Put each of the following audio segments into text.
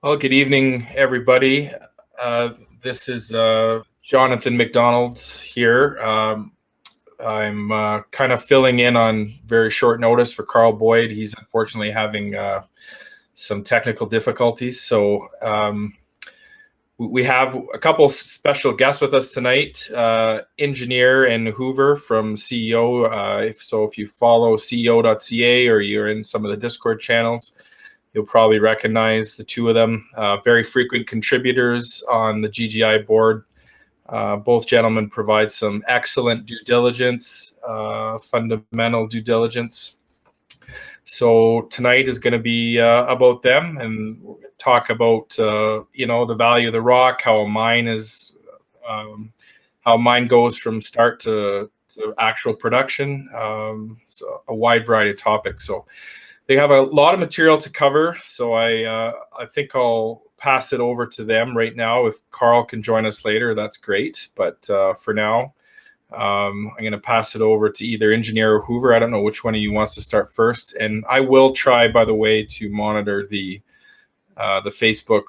Well, good evening, everybody. This is Jonathan McDonald here. I'm kind of filling in on very short notice for Carl Boyd. He's unfortunately having some technical difficulties. So we have a couple special guests with us tonight. Engineer and Hoover from CEO. If you follow CEO.ca or you're in some of the Discord channels, you'll probably recognize the two of them. Very frequent contributors on the GGI board. Both gentlemen provide some excellent due diligence, fundamental due diligence. So tonight is going to be about them, and we're going to talk about the value of the rock, how a mine is, how a mine goes from start to actual production. So a wide variety of topics. So they have a lot of material to cover, so I think I'll pass it over to them right now. If Carl can join us later, that's great. But for now, I'm going to pass it over to either Engineer or Hoover. I don't know which one of you wants to start first. And I will try, by the way, to monitor the Facebook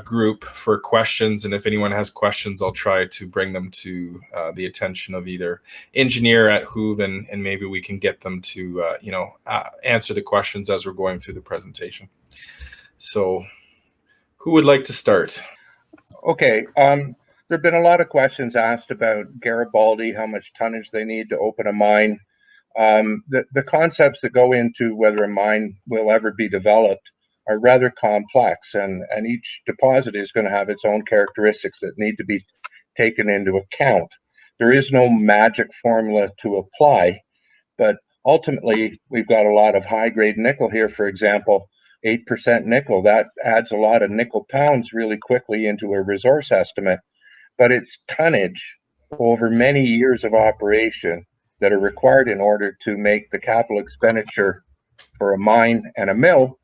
group for questions. And if anyone has questions, I'll try to bring them to the attention of either Engineer at Hoove, and maybe we can get them to answer the questions as we're going through the presentation. So who would like to start? Okay. There have been a lot of questions asked about Garibaldi, how much tonnage they need to open a mine. The concepts that go into whether a mine will ever be developed are rather complex, and each deposit is going to have its own characteristics that need to be taken into account. There is no magic formula to apply, but ultimately we've got a lot of high-grade nickel here, for example, 8% nickel. That adds a lot of nickel pounds really quickly into a resource estimate, but it's tonnage over many years of operation that are required in order to make the capital expenditure for a mine and a mill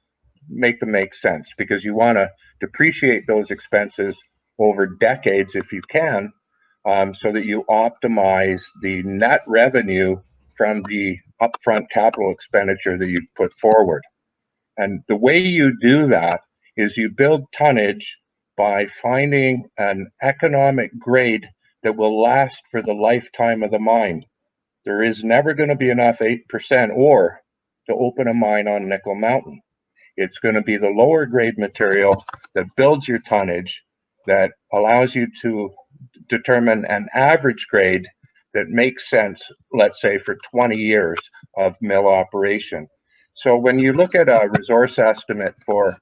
make them make sense, because you want to depreciate those expenses over decades if you can, so that you optimize the net revenue from the upfront capital expenditure that you've put forward. And the way you do that is you build tonnage by finding an economic grade that will last for the lifetime of the mine. There is never going to be enough 8% ore to open a mine on Nickel Mountain. It's going to be the lower grade material that builds your tonnage, that allows you to determine an average grade that makes sense, let's say, for 20 years of mill operation. So when you look at a resource estimate for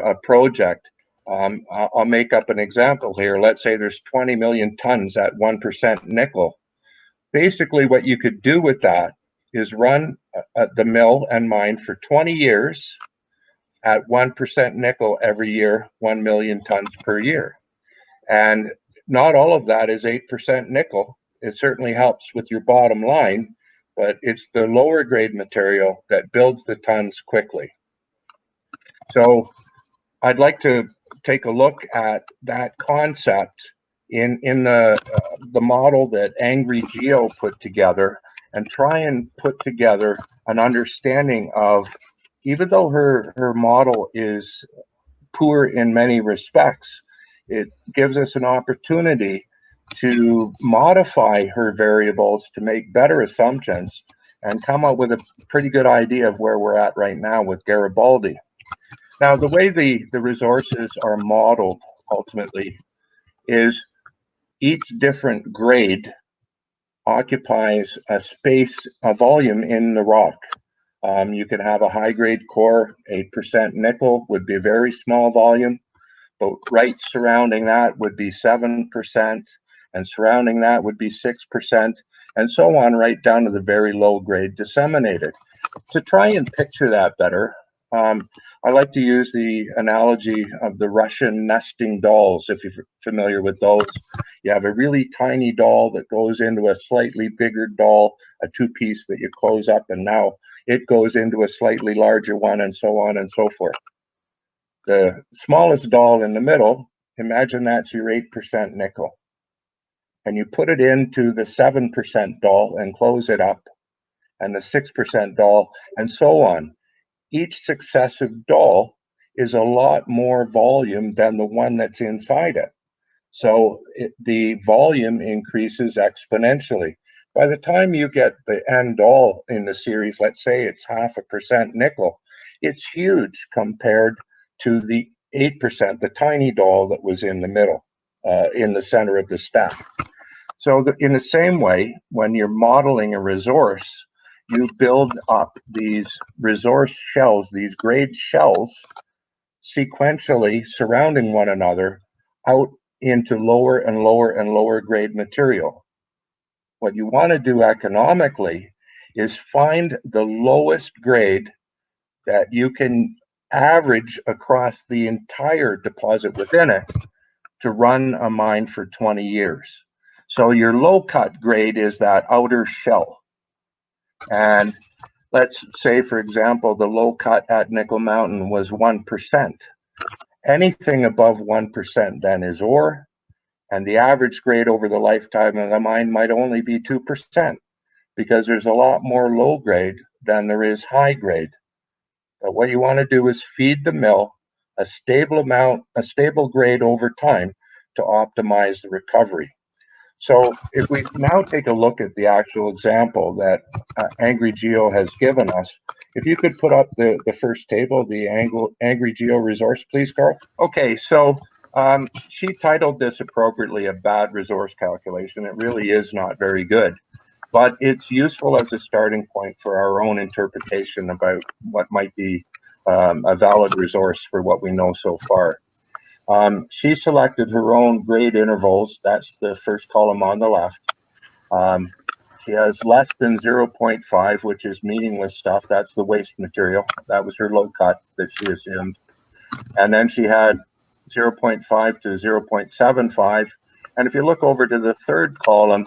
a project, I'll make up an example here. Let's say there's 20 million tons at 1% nickel. Basically, what you could do with that is run the mill and mine for 20 years at 1% nickel every year, 1 million tons per year. And not all of that is 8% nickel. It certainly helps with your bottom line, but it's the lower grade material that builds the tons quickly. So I'd like to take a look at that concept in the model that Angry Geo put together, and try and put together an understanding of, even though her model is poor in many respects, it gives us an opportunity to modify her variables to make better assumptions and come up with a pretty good idea of where we're at right now with Garibaldi. Now, the way the resources are modeled ultimately is each different grade occupies a space, a volume in the rock. You can have a high-grade core, 8% nickel would be a very small volume, but right surrounding that would be 7%, and surrounding that would be 6%, and so on, right down to the very low-grade disseminated. To try and picture that better, I like to use the analogy of the Russian nesting dolls, if you're familiar with those. You have a really tiny doll that goes into a slightly bigger doll, a two-piece that you close up, and now it goes into a slightly larger one, and so on and so forth. The smallest doll in the middle, imagine that's your 8% nickel. And you put it into the 7% doll and close it up, and the 6% doll, and so on. Each successive doll is a lot more volume than the one that's inside it. So the volume increases exponentially. By the time you get the end all in the series, let's say it's 0.5% nickel, it's huge compared to the 8%, the tiny doll that was in the middle, in the center of the stack. So in the same way, when you're modeling a resource, you build up these resource shells, these grade shells, sequentially surrounding one another out into lower and lower and lower grade material. What you want to do economically is find the lowest grade that you can average across the entire deposit within it to run a mine for 20 years. So your low cut grade is that outer shell. And let's say, for example, the low cut at Nickel Mountain was 1%. Anything above 1% then is ore, and the average grade over the lifetime of the mine might only be 2%, because there's a lot more low grade than there is high grade. But what you want to do is feed the mill a stable grade over time to optimize the recovery. So if we now take a look at the actual example that Angry Geo has given us, if you could put up the first table, the Angry Geo resource, please, Carl. Okay, so she titled this appropriately a bad resource calculation. It really is not very good, but it's useful as a starting point for our own interpretation about what might be a valid resource for what we know so far. She selected her own grade intervals. That's the first column on the left. She has less than 0.5, which is meaningless stuff. That's the waste material. That was her low cut that she assumed. And then she had 0.5 to 0.75. And if you look over to the third column,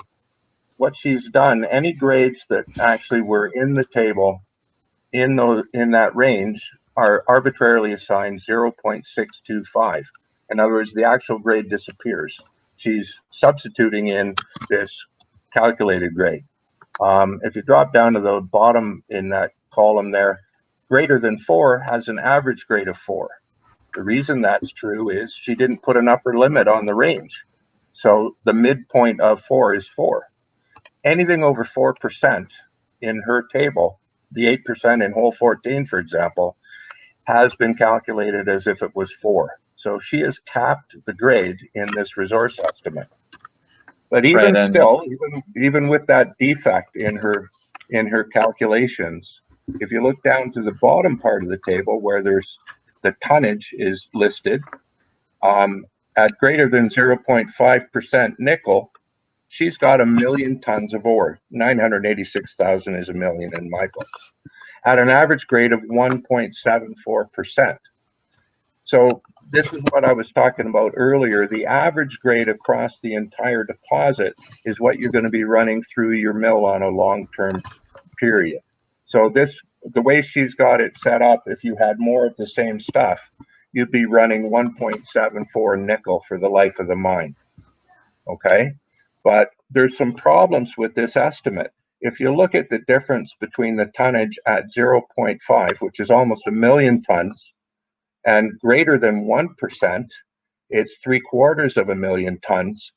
what she's done, any grades that actually were in the table in that range are arbitrarily assigned 0.625. In other words, the actual grade disappears. She's substituting in this calculated grade. If you drop down to the bottom in that column there, greater than 4 has an average grade of 4. The reason that's true is she didn't put an upper limit on the range. So the midpoint of 4 is 4. Anything over 4% in her table, the 8% in hole 14, for example, has been calculated as if it was 4. So she has capped the grade in this resource estimate. But even still, even with that defect in her calculations, if you look down to the bottom part of the table where there's the tonnage is listed, at greater than 0.5% nickel, she's got 1 million tons of ore. 986,000 is 1 million in my book, at an average grade of 1.74%. So this is what I was talking about earlier. The average grade across the entire deposit is what you're going to be running through your mill on a long-term period. So the way she's got it set up, if you had more of the same stuff, you'd be running 1.74 nickel for the life of the mine. Okay? But there's some problems with this estimate. If you look at the difference between the tonnage at 0.5, which is almost 1 million tons, and greater than 1%, it's 750,000 tons.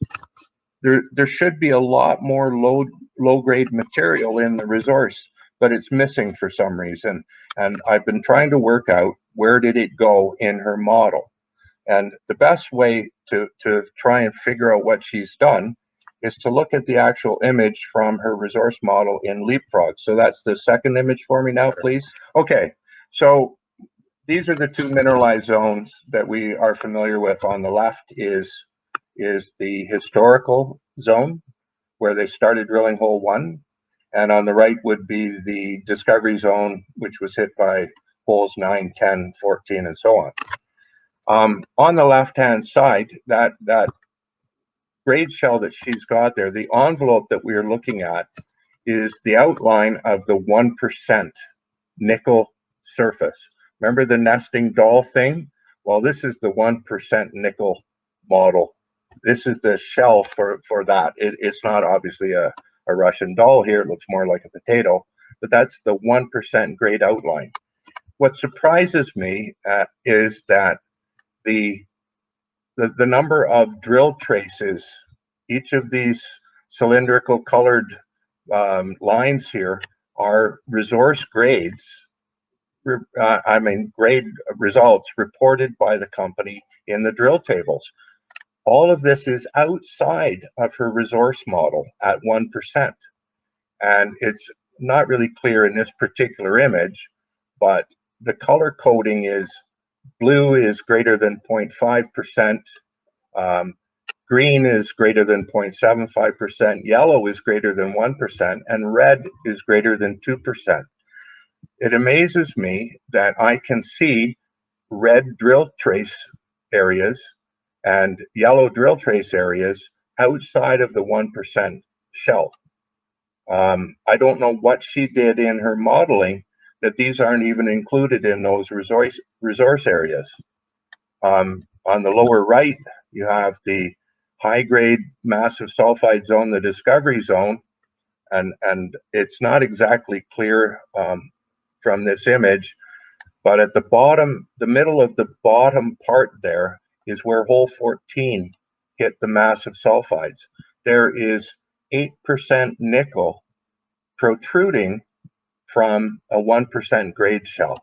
There should be a lot more low grade material in the resource, but it's missing for some reason. And I've been trying to work out where did it go in her model. And the best way to try and figure out what she's done is to look at the actual image from her resource model in Leapfrog. So that's the second image for me now, please. Okay, so these are the two mineralized zones that we are familiar with. On the left is the historical zone where they started drilling hole 1. And on the right would be the discovery zone, which was hit by holes 9, 10, 14, and so on. On the left-hand side, that grade shell that she's got there, the envelope that we are looking at is the outline of the 1% nickel surface. Remember the nesting doll thing? Well, this is the 1% nickel model. This is the shell for that. It's not obviously a Russian doll here. It looks more like a potato, but that's the 1% grade outline. what surprises me is that the number of drill traces, each of these cylindrical colored lines here are resource grades, grade results reported by the company in the drill tables. All of this is outside of her resource model at 1%. And it's not really clear in this particular image, but the color coding is blue is greater than 0.5%, green is greater than 0.75%, yellow is greater than 1%, and red is greater than 2%. It amazes me that I can see red drill trace areas and yellow drill trace areas outside of the 1% shell. I don't know what she did in her modeling that these aren't even included in those resource areas. On the lower right, you have the high-grade massive sulfide zone, the discovery zone, and it's not exactly clear from this image, but at the bottom, the middle of the bottom part there is where hole 14 hit the massive sulfides. There is 8% nickel protruding from a 1% grade shell.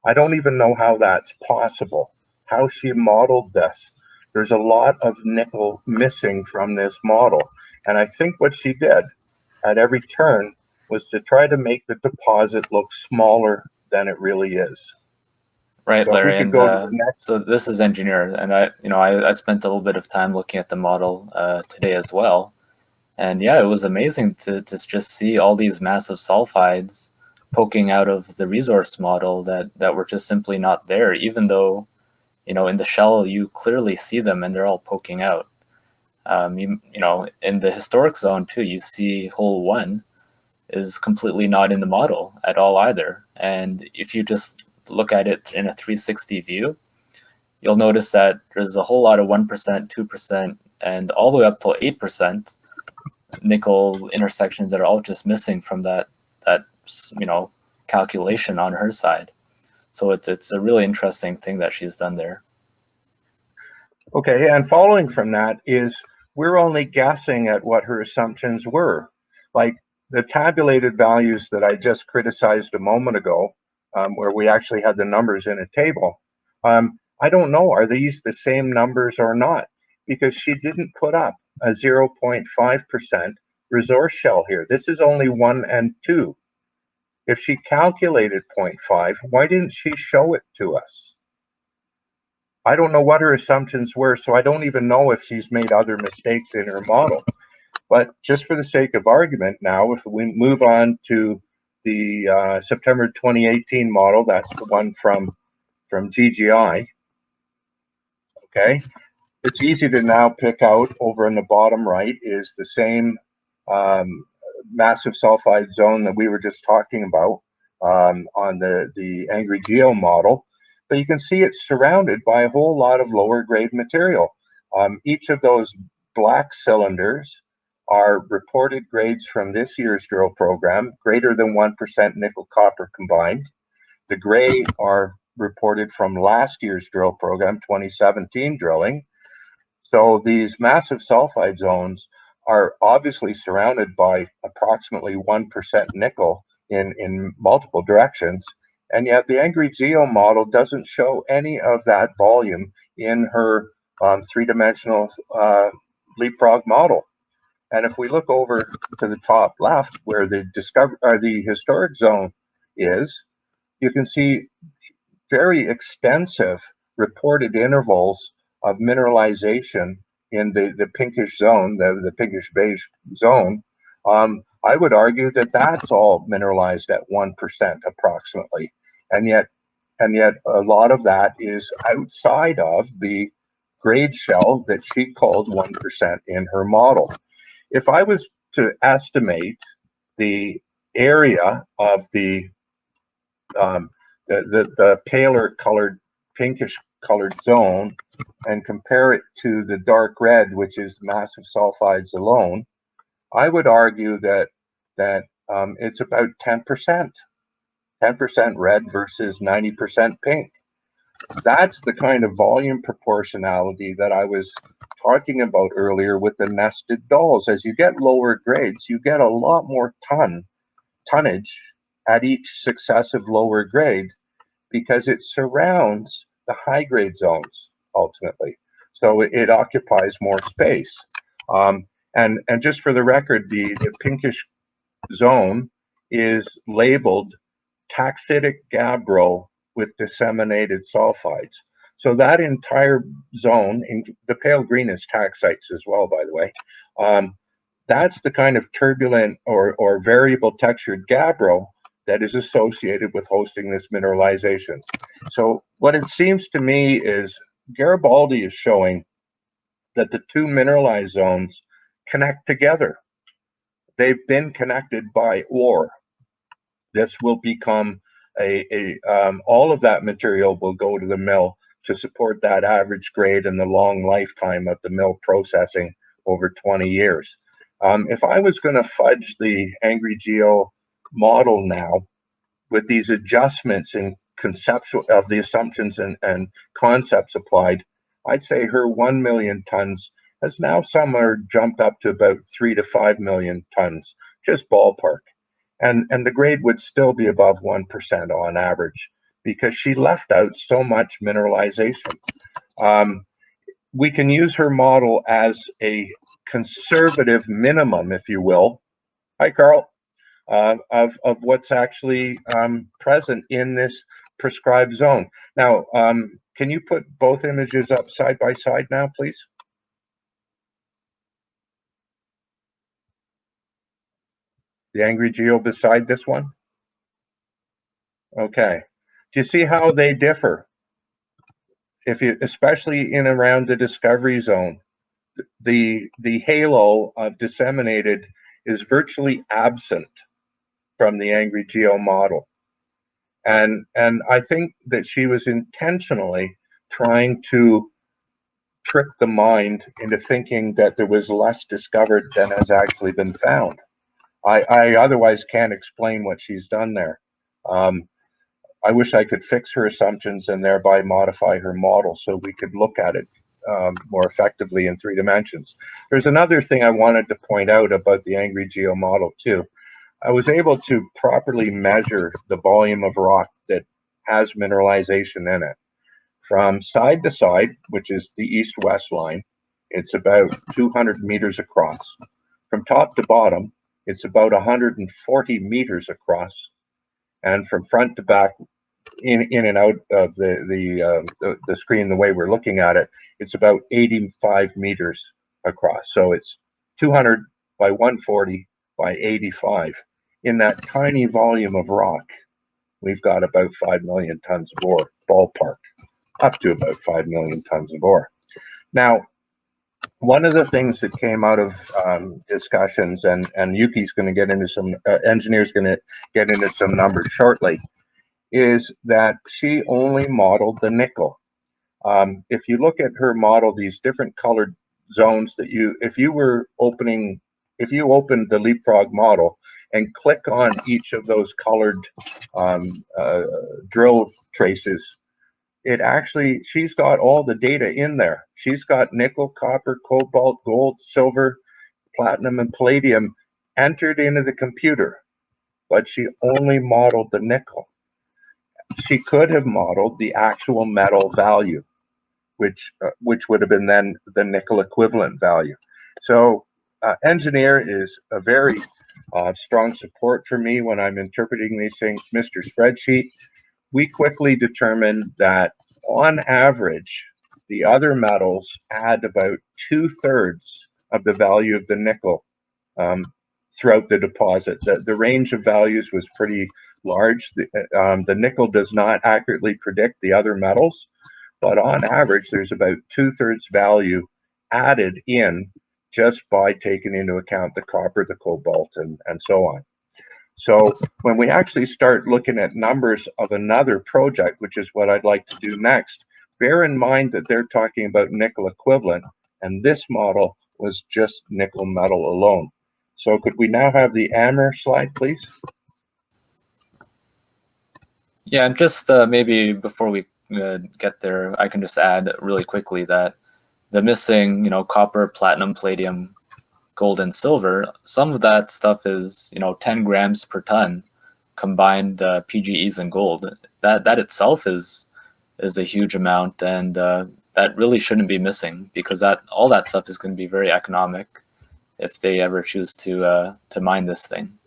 I don't even know how that's possible, how she modeled this. There's a lot of nickel missing from this model. And I think what she did at every turn was to try to make the deposit look smaller than it really is. Right, So Larry. And so this is engineer, and I spent a little bit of time looking at the model today as well. And yeah, it was amazing to just see all these massive sulfides poking out of the resource model that were just simply not there, even though, in the shell, you clearly see them and they're all poking out. In the historic zone too, you see hole 1 is completely not in the model at all either. And if you just look at it in a 360 view, you'll notice that there's a whole lot of 1%, 2%, and all the way up till 8% nickel intersections that are all just missing from that calculation on her side. So it's a really interesting thing that she's done there. Okay, and following from that is we're only guessing at what her assumptions were. Like the tabulated values that I just criticized a moment ago, where we actually had the numbers in a table. I don't know, are these the same numbers or not? Because she didn't put up a 0.5% resource shell here. This is only 1 and 2. If she calculated 0.5, why didn't she show it to us? I don't know what her assumptions were, so I don't even know if she's made other mistakes in her model. But just for the sake of argument now, if we move on to the September 2018 model, that's the one from GGI, okay? It's easy to now pick out over in the bottom right is the same massive sulfide zone that we were just talking about on the Angry Geo model. But you can see it's surrounded by a whole lot of lower grade material. Each of those black cylinders are reported grades from this year's drill program, greater than 1% nickel copper combined. The gray are reported from last year's drill program, 2017 drilling. So these massive sulfide zones are obviously surrounded by approximately 1% nickel in multiple directions. And yet the Angry Geo model doesn't show any of that volume in her three-dimensional leapfrog model. And if we look over to the top left where the historic zone is, you can see very extensive reported intervals of mineralization in the pinkish zone, the pinkish beige zone. I would argue that that's all mineralized at 1% approximately, and yet a lot of that is outside of the grade shell that she called 1% in her model. If I was to estimate the area of the paler colored, pinkish colored zone and compare it to the dark red, which is massive sulfides alone, I would argue that it's about 10%. 10% red versus 90% pink. That's the kind of volume proportionality that I was talking about earlier with the nested dolls. As you get lower grades, you get a lot more tonnage at each successive lower grade because it surrounds the high grade zones ultimately. So it occupies more space. And just for the record, the pinkish zone is labeled taxitic gabbro with disseminated sulfides. So that entire zone, in the pale green is taxites as well, by the way. That's the kind of turbulent or variable textured gabbro that is associated with hosting this mineralization. So what it seems to me is Garibaldi is showing that the two mineralized zones connect together. They've been connected by ore. This will become all of that material will go to the mill to support that average grade and the long lifetime of the mill processing over 20 years. If I was going to fudge the Angry Geo model now with these adjustments in conceptual of the assumptions and concepts applied, I'd say her 1 million tons has now somewhere jumped up to about 3 to 5 million tons, just ballpark. And the grade would still be above 1% on average because she left out so much mineralization. We can use her model as a conservative minimum, if you will. Hi, Carl. Of what's actually present in this prescribed zone. Now, can you put both images up side by side now, please? The Angry Geo beside this one? Okay. Do you see how they differ? If you, especially in around the discovery zone, the halo of disseminated is virtually absent from the Angry Geo model. And I think that she was intentionally trying to trick the mind into thinking that there was less discovered than has actually been found. I otherwise can't explain what she's done there. I wish I could fix her assumptions and thereby modify her model so we could look at it more effectively in 3 dimensions. There's another thing I wanted to point out about the Angry Geo model too. I was able to properly measure the volume of rock that has mineralization in it. From side to side, which is the east-west line, it's about 200 meters across. From top to bottom, it's about 140 meters across. And from front to back, in and out of the screen, the way we're looking at it, it's about 85 meters across. So it's 200 by 140 by 85. In that tiny volume of rock, we've got about 5 million tons of ore, ballpark, up to about 5 million tons of ore. Now, one of the things that came out of discussions, and Yuki's going to get into some, engineer's going to get into some numbers shortly, is that she only modeled the nickel. If you look at her model, these different colored zones that if you opened the Leapfrog model and click on each of those colored drill traces, she's got all the data in there. She's got nickel, copper, cobalt, gold, silver, platinum, and palladium entered into the computer, but she only modeled the nickel. She could have modeled the actual metal value, which would have been then the nickel equivalent value. So engineer is a very strong support for me when I'm interpreting these things. Mr. Spreadsheet, we quickly determined that on average, the other metals add about 2/3 of the value of the nickel throughout the deposit. The range of values was pretty large. The nickel does not accurately predict the other metals, but on average, there's about 2/3 value added in just by taking into account the copper, the cobalt, and so on. So when we actually start looking at numbers of another project, which is what I'd like to do next, bear in mind that they're talking about nickel equivalent, and this model was just nickel metal alone. So could we now have the AMR slide, please? Yeah, and just maybe before we get there, I can just add really quickly that the missing, copper, platinum, palladium, gold, and silver, some of that stuff is, 10 grams per ton combined PGEs and gold. That itself is a huge amount, and that really shouldn't be missing, because all that stuff is going to be very economic if they ever choose to mine this thing.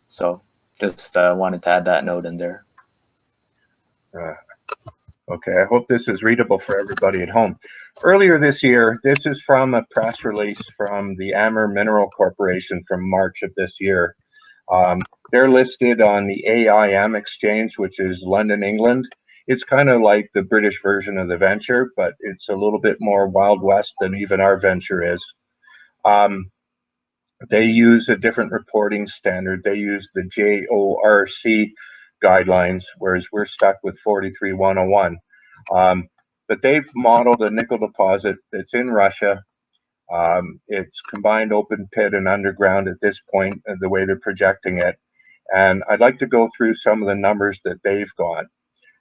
So just wanted to add that note in there. Okay, I hope this is readable for everybody at home. Earlier this year, this is from a press release from the Amur Mineral Corporation from March of this year. They're listed on the AIM exchange, which is London, England. It's kind of like the British version of the venture, but it's a little bit more Wild West than even our venture is. They use a different reporting standard. They use the JORC guidelines, whereas we're stuck with 43101. But they've modeled a nickel deposit that's in Russia. It's combined open pit and underground at this point, the way they're projecting it. And I'd like to go through some of the numbers that they've got.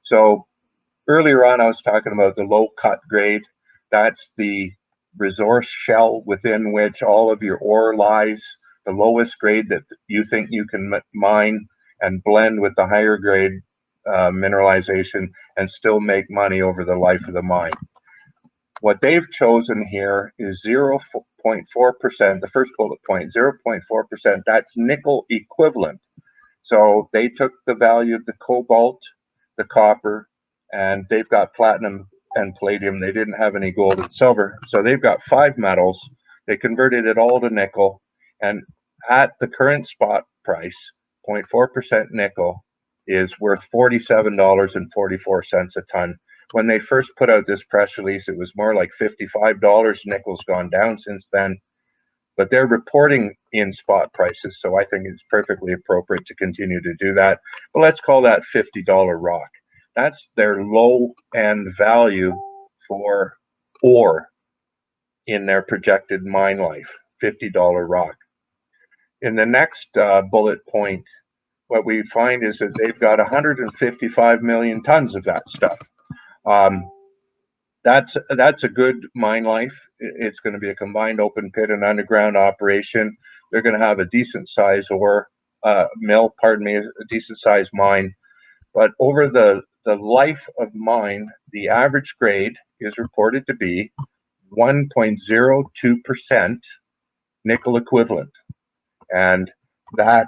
So earlier on, I was talking about the low cut grade. That's the resource shell within which all of your ore lies, the lowest grade that you think you can mine and blend with the higher grade mineralization and still make money over the life of the mine. What they've chosen here is 0.4%, the first bullet point, 0.4%, that's nickel equivalent. So they took the value of the cobalt, the copper, and they've got platinum and palladium. They didn't have any gold and silver. So they've got 5 metals. They converted it all to nickel. And at the current spot price, 0.4% nickel is worth $47.44 a ton. When they first put out this press release, it was more like $55. Nickel's gone down since then. But they're reporting in spot prices, so I think it's perfectly appropriate to continue to do that. But let's call that $50 rock. That's their low-end value for ore in their projected mine life, $50 rock. In the next bullet point, what we find is that they've got 155 million tons of that stuff. That's a good mine life. It's going to be a combined open pit and underground operation. They're going to have a decent size ore mill, a decent size mine. But over the life of mine, the average grade is reported to be 1.02% nickel equivalent. And that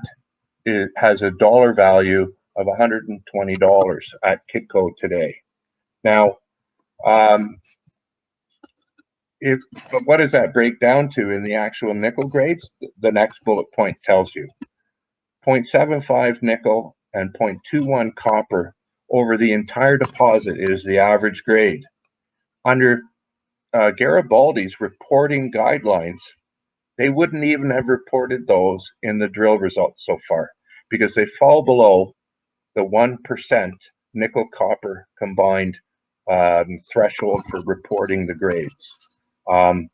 has a dollar value of $120 at Kitco today. Now, but what does that break down to in the actual nickel grades? The next bullet point tells you 0.75 nickel and 0.21 copper over the entire deposit is the average grade. Under Garibaldi's reporting guidelines, they wouldn't even have reported those in the drill results so far because they fall below the 1% nickel copper combined threshold for reporting the grades. I'm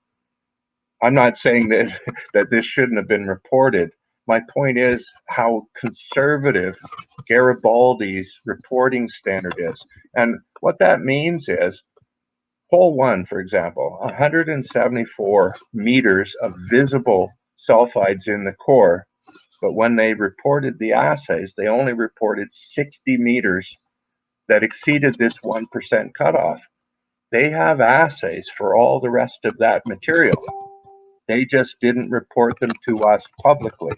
not saying that this shouldn't have been reported. My point is how conservative Garibaldi's reporting standard is. And what that means is, hole 1, for example, 174 meters of visible sulfides in the core, but when they reported the assays, they only reported 60 meters that exceeded this 1% cutoff. They have assays for all the rest of that material. They just didn't report them to us publicly.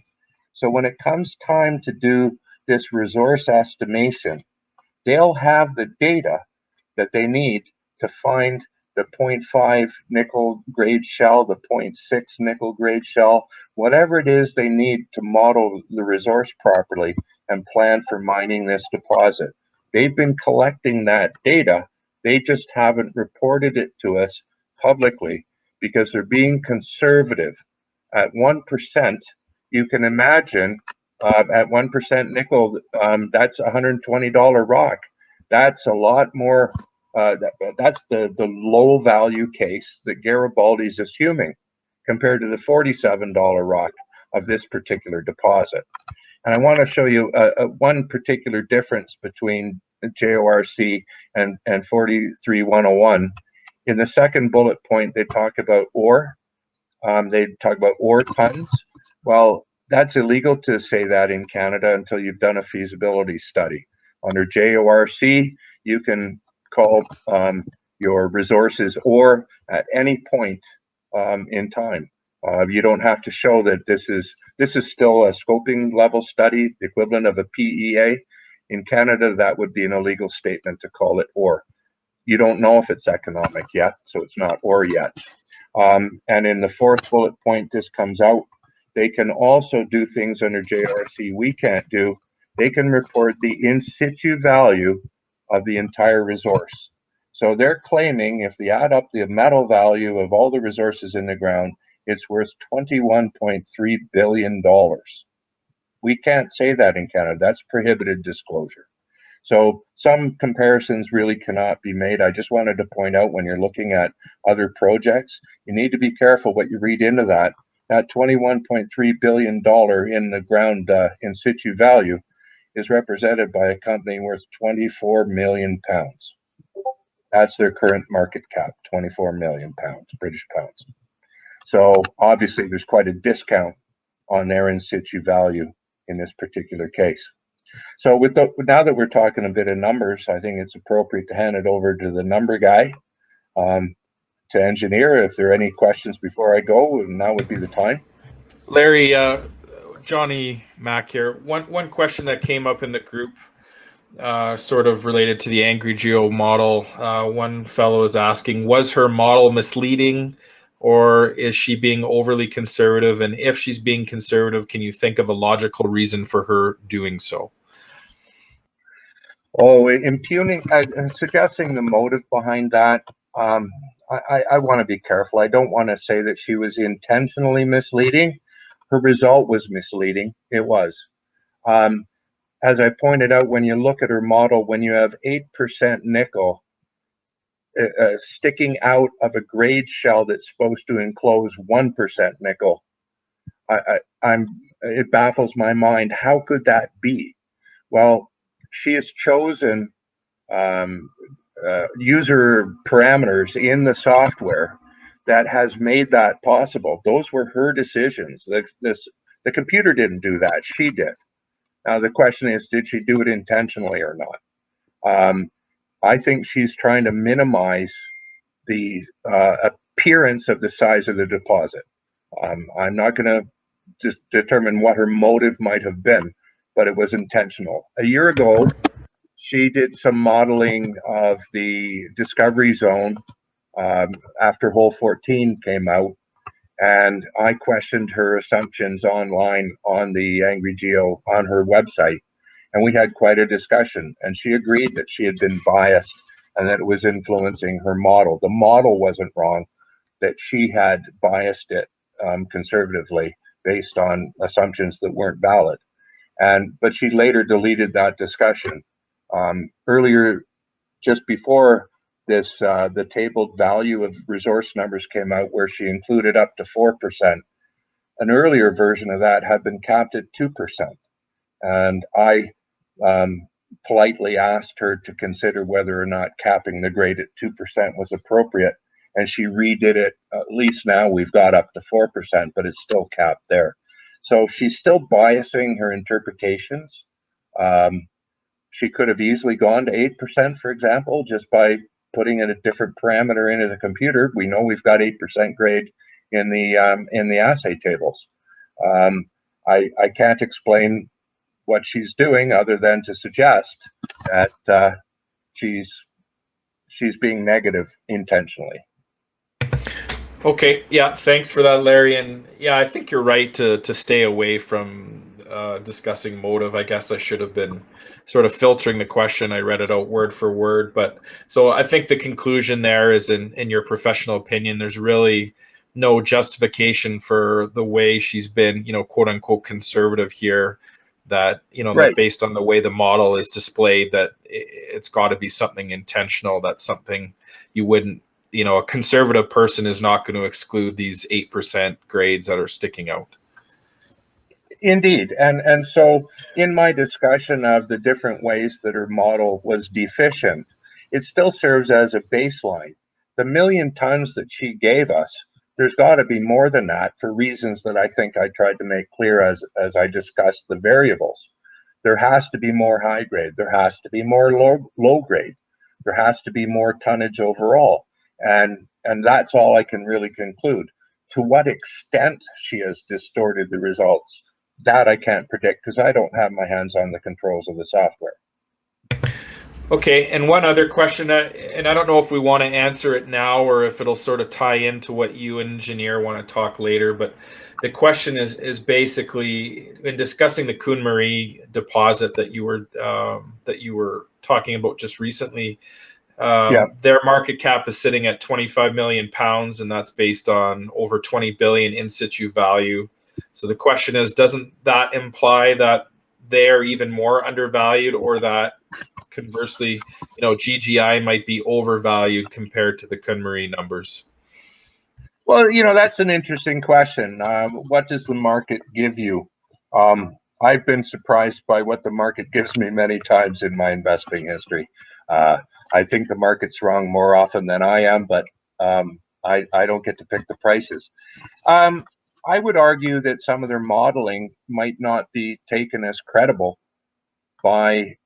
So when it comes time to do this resource estimation, they'll have the data that they need to find the 0.5 nickel grade shell, the 0.6 nickel grade shell, whatever it is they need to model the resource properly and plan for mining this deposit. They've been collecting that data. They just haven't reported it to us publicly because they're being conservative. At 1%, you can imagine at 1% nickel, that's $120 rock. That's a lot more. That's the low value case that Garibaldi's assuming compared to the $47 rock of this particular deposit. And I want to show you one particular difference between JORC and 43101. In the second bullet point, they talk about ore. They talk about ore tons. Well, that's illegal to say that in Canada until you've done a feasibility study. Under JORC, you can call your resources ore at any point in time. You don't have to show that this is still a scoping level study, the equivalent of a PEA. In Canada, that would be an illegal statement to call it ore. You don't know if it's economic yet, so it's not ore yet. And in the fourth bullet point, this comes out. They can also do things under JRC we can't do. They can report the in situ value of the entire resource. So they're claiming if they add up the metal value of all the resources in the ground, it's worth $21.3 billion. We can't say that in Canada. That's prohibited disclosure. So some comparisons really cannot be made. I just wanted to point out when you're looking at other projects, you need to be careful what you read into that. That $21.3 billion in the ground in situ value is represented by a company worth 24 million pounds. That's their current market cap, 24 million pounds, British pounds. So obviously there's quite a discount on their in situ value in this particular case. So now that we're talking a bit of numbers, I think it's appropriate to hand it over to the number guy, to engineer. If there are any questions before I go, now would be the time. Larry, Jonny Mack here. One question that came up in the group, sort of related to the Angry Geo model. One fellow is asking, was her model misleading, or is she being overly conservative? And if she's being conservative, can you think of a logical reason for her doing so? Oh, impugning, suggesting the motive behind that, I want to be careful. I don't want to say that she was intentionally misleading. Her result was misleading. It was. As I pointed out, when you look at her model, when you have 8% nickel sticking out of a grade shell that's supposed to enclose 1% nickel, it baffles my mind. How could that be? Well, she has chosen user parameters in the software that has made that possible. Those were her decisions. The computer didn't do that. She did. Now, the question is, did she do it intentionally or not? I think she's trying to minimize the appearance of the size of the deposit. I'm not going to just determine what her motive might have been, but it was intentional. A year ago, she did some modeling of the discovery zone after hole 14 came out, and I questioned her assumptions online on the Angry Geo on her website, and we had quite a discussion, and she agreed that she had been biased and that it was influencing her model. The model wasn't wrong, that she had biased it conservatively based on assumptions that weren't valid. But she later deleted that discussion. Earlier, just before this, the tabled value of resource numbers came out where she included up to 4%. An earlier version of that had been capped at 2%. And I politely asked her to consider whether or not capping the grade at 2% was appropriate. And she redid it. At least now we've got up to 4%, but it's still capped there. So she's still biasing her interpretations. She could have easily gone to 8%, for example, just by putting in a different parameter into the computer. We know we've got 8% grade in the assay tables. I can't explain what she's doing other than to suggest that she's being negative intentionally. Okay, yeah, thanks for that, Larry. And yeah, I think you're right to stay away from discussing motive. I guess I should have been sort of filtering the question. I read it out word for word. But so I think the conclusion there is, in your professional opinion, there's really no justification for the way she's been, quote unquote, conservative here. That, Right. that based on the way the model is displayed, that it's got to be something intentional. That's something you wouldn't, a conservative person is not going to exclude these 8% grades that are sticking out. Indeed. And so in my discussion of the different ways that her model was deficient, it still serves as a baseline. The 1,000,000 tons that she gave us, there's got to be more than that for reasons that I think I tried to make clear as I discussed the variables. There has to be more high grade. There has to be more low grade. There has to be more tonnage overall. And that's all I can really conclude. To what extent she has distorted the results, that I can't predict because I don't have my hands on the controls of the software. Okay, and one other question, and I don't know if we want to answer it now or if it'll sort of tie into what you engineer want to talk later, but the question is basically in discussing the Coon Marie deposit that you were talking about just recently. Their market cap is sitting at 25 million pounds, and that's based on over 20 billion in situ value. So the question is, doesn't that imply that they're even more undervalued, or that conversely, GGI might be overvalued compared to the Coon Marie numbers? Well, that's an interesting question. What does the market give you? I've been surprised by what the market gives me many times in my investing history. I think the market's wrong more often than I am, but I don't get to pick the prices. I would argue that some of their modeling might not be taken as credible by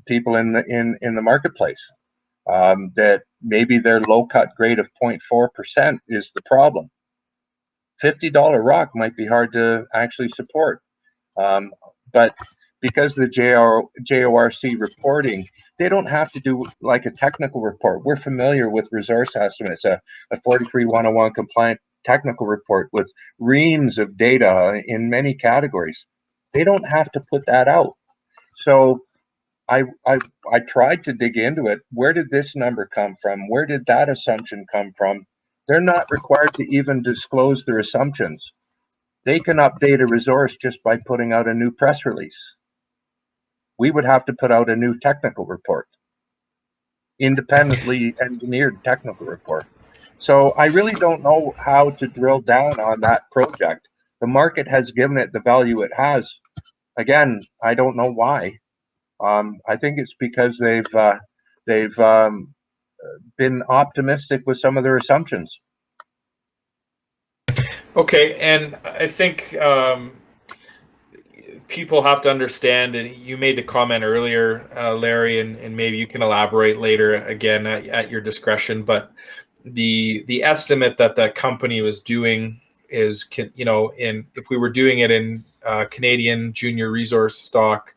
people in the marketplace. That maybe their low cut grade of 0.4% is the problem. $50 rock might be hard to actually support, but because the JORC reporting, they don't have to do like a technical report. We're familiar with resource estimates, a 43101 compliant technical report with reams of data in many categories. They don't have to put that out. So I tried to dig into it. Where did this number come from? Where did that assumption come from? They're not required to even disclose their assumptions. They can update a resource just by putting out a new press release. We would have to put out a new technical report, independently engineered technical report. So I really don't know how to drill down on that project. The market has given it the value it has. Again, I don't know why. I think it's because they've been optimistic with some of their assumptions. Okay, and I think people have to understand, and you made the comment earlier, Larry, and maybe you can elaborate later again at your discretion, but the estimate that the company was doing is, if we were doing it in Canadian junior resource stock,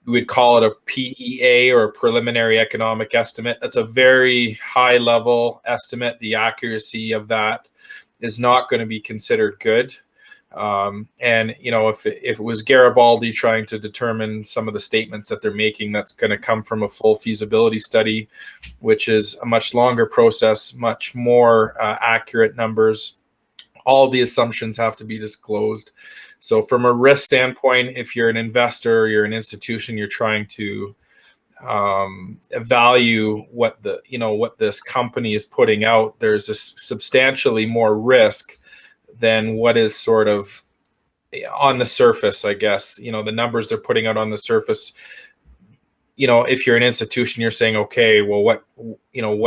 we would call it a PEA, or a preliminary economic estimate. That's a very high level estimate. The accuracy of that is not going to be considered good. And if it was Garibaldi trying to determine some of the statements that they're making, that's going to come from a full feasibility study, which is a much longer process, much more accurate numbers. All the assumptions have to be disclosed. So from a risk standpoint, if you're an investor, you're an institution, you're trying to value what this company is putting out, there's a substantially more risk than what is sort of on the surface, I guess. The numbers they're putting out on the surface, if you're an institution, you're saying, okay, well, what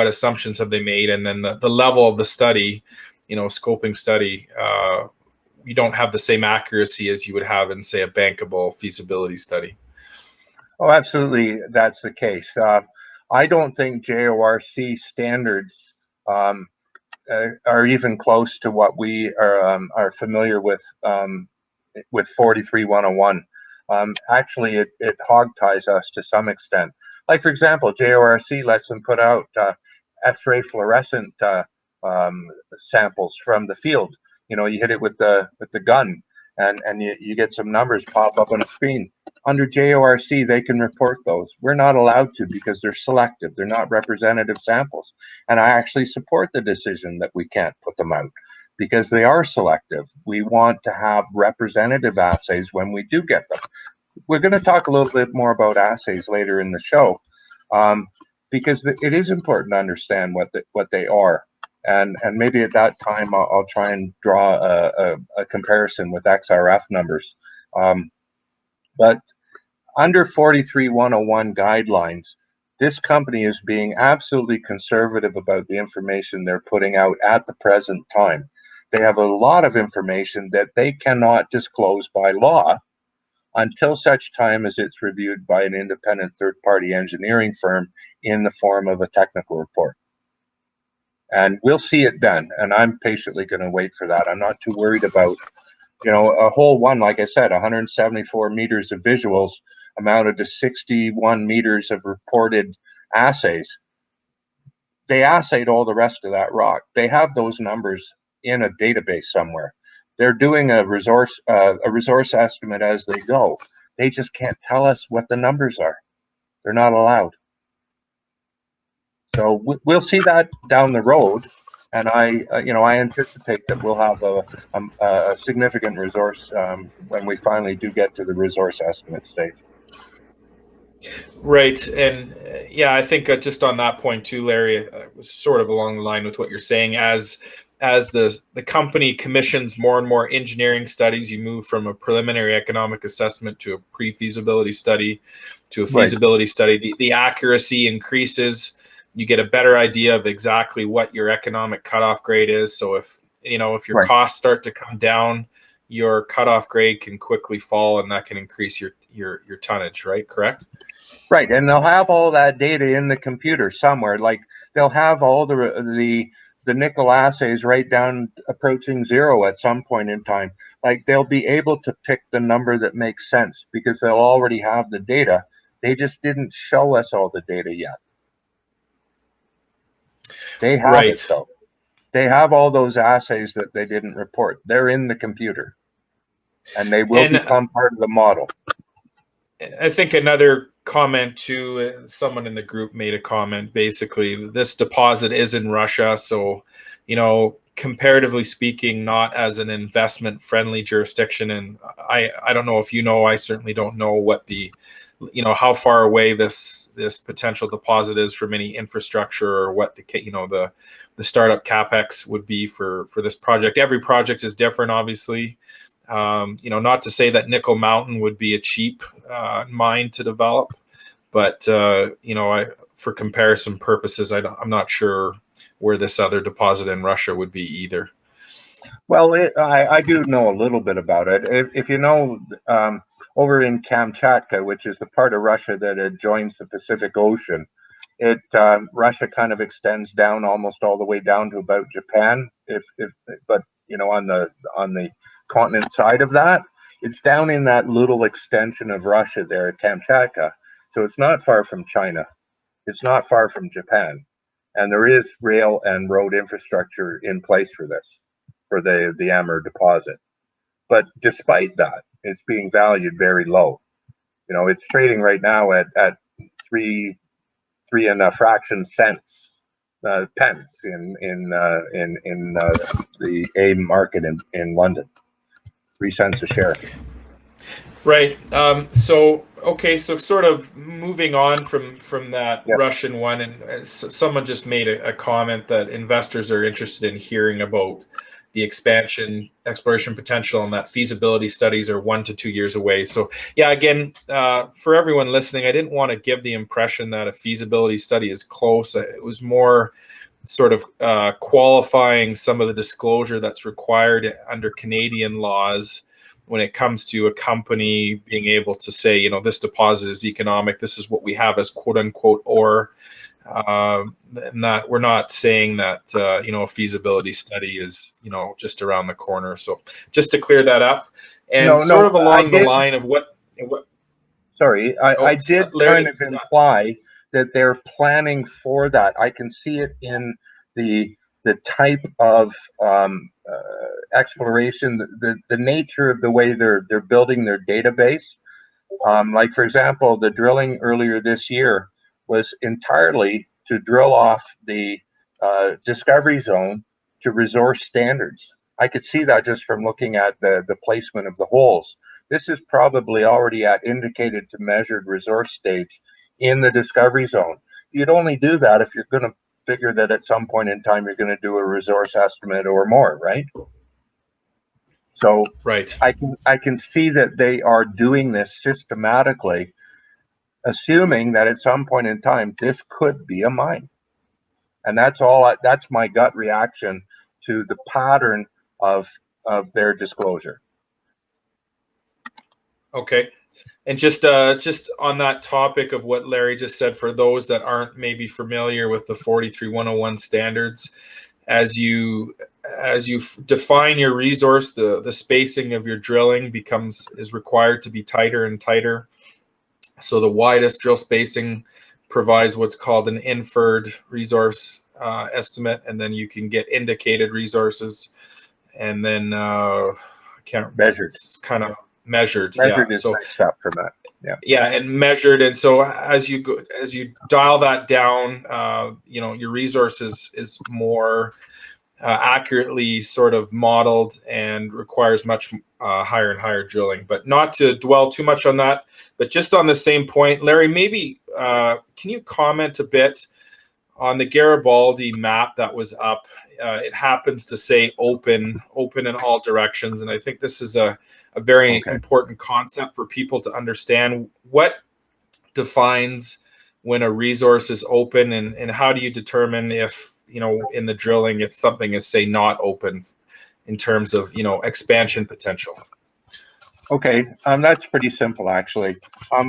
assumptions have they made? And then the level of the study, scoping study, you don't have the same accuracy as you would have in, say, a bankable feasibility study. Oh, absolutely, that's the case. I don't think JORC standards are even close to what we are familiar with 43101. Actually, it hog ties us to some extent. Like, for example, JORC lets them put out X-ray fluorescent samples from the field. You hit it with the gun, and you get some numbers pop up on a screen. Under JORC, they can report those. We're not allowed to because they're selective. They're not representative samples. And I actually support the decision that we can't put them out because they are selective. We want to have representative assays when we do get them. We're going to talk a little bit more about assays later in the show, because it is important to understand what they are. And maybe at that time, I'll try and draw a comparison with XRF numbers. But under 43101 guidelines, this company is being absolutely conservative about the information they're putting out at the present time. They have a lot of information that they cannot disclose by law until such time as it's reviewed by an independent third-party engineering firm in the form of a technical report. And we'll see it then, and I'm patiently going to wait for that. I'm not too worried about, a hole one, like I said, 174 meters of visuals amounted to 61 meters of reported assays. They assayed all the rest of that rock. They have those numbers in a database somewhere. They're doing a resource estimate as they go. They just can't tell us what the numbers are. They're not allowed. So we'll see that down the road, and I anticipate that we'll have a significant resource when we finally do get to the resource estimate stage. Right, and yeah, I think just on that point too, Larry, was sort of along the line with what you're saying. As the company commissions more and more engineering studies, you move from a preliminary economic assessment to a pre-feasibility study to a feasibility study. The accuracy increases. You get a better idea of exactly what your economic cutoff grade is. So if your costs start to come down, your cutoff grade can quickly fall, and that can increase your tonnage. Right? Correct? Right, and they'll have all that data in the computer somewhere. Like they'll have all the nickel assays right down approaching zero at some point in time. Like they'll be able to pick the number that makes sense because they'll already have the data. They just didn't show us all the data yet. They have it though. They have all those assays that they didn't report. They're in the computer, and they will become part of the model. I think another comment too, someone in the group made a comment. Basically, this deposit is in Russia, so comparatively speaking, not as an investment-friendly jurisdiction. And I don't know if I certainly don't know what how far away this potential deposit is from any infrastructure, or what the startup capex would be for this project. Every project is different, obviously. Not to say that Nickel Mountain would be a cheap mine to develop, but for comparison purposes, I'm not sure where this other deposit in Russia would be either. Well, I do know a little bit about it. If over in Kamchatka, which is the part of Russia that adjoins the Pacific Ocean, Russia kind of extends down almost all the way down to about Japan. But on the continent side of that, it's down in that little extension of Russia there at Kamchatka. So it's not far from China. It's not far from Japan, and there is rail and road infrastructure in place for this, for the Amur deposit. But despite that, it's being valued very low. It's trading right now at three and a fraction cents, pence in the AIM market in London. 3 cents a share. Right. So sort of moving on from that Russian one, and someone just made a comment that investors are interested in hearing about the exploration potential, and that feasibility studies are 1 to 2 years away. So yeah, again, for everyone listening, I didn't want to give the impression that a feasibility study is close. It was more sort of qualifying some of the disclosure that's required under Canadian laws when it comes to a company being able to say, this deposit is economic, this is what we have as quote unquote ore. And that we're not saying that, a feasibility study is, just around the corner. So just to clear that up, and along the line of what Sorry, I did kind of imply that they're planning for that. I can see it in the type of exploration, the nature of the way they're building their database. Like for example, the drilling earlier this year was entirely to drill off the discovery zone to resource standards. I could see that just from looking at the placement of the holes. This is probably already at indicated to measured resource stage in the discovery zone. You'd only do that if you're going to figure that at some point in time you're going to do a resource estimate or more, right? So Right. I can see that they are doing this systematically, assuming that at some point in time this could be a mine. And that's all. That's my gut reaction to the pattern of their disclosure. Okay. And just on that topic of what Larry just said, for those that aren't maybe familiar with the 43101 standards, as you define your resource, the spacing of your drilling is required to be tighter and tighter. So the widest drill spacing provides what's called an inferred resource estimate, and then you can get indicated resources, and then I can't measured. It's kind of measured. Measured Yeah. is So next up from that. Yeah. Yeah, and measured, and so as you dial that down, your resources is more accurately sort of modeled and requires much higher and higher drilling. But not to dwell too much on that, but just on the same point, Larry, maybe can you comment a bit on the Garibaldi map that was up? It happens to say open in all directions, and I think this is a very important concept for people to understand. What defines when a resource is open, and how do you determine if, in the drilling, if something is, say, not open in terms of, expansion potential? Okay, that's pretty simple, actually.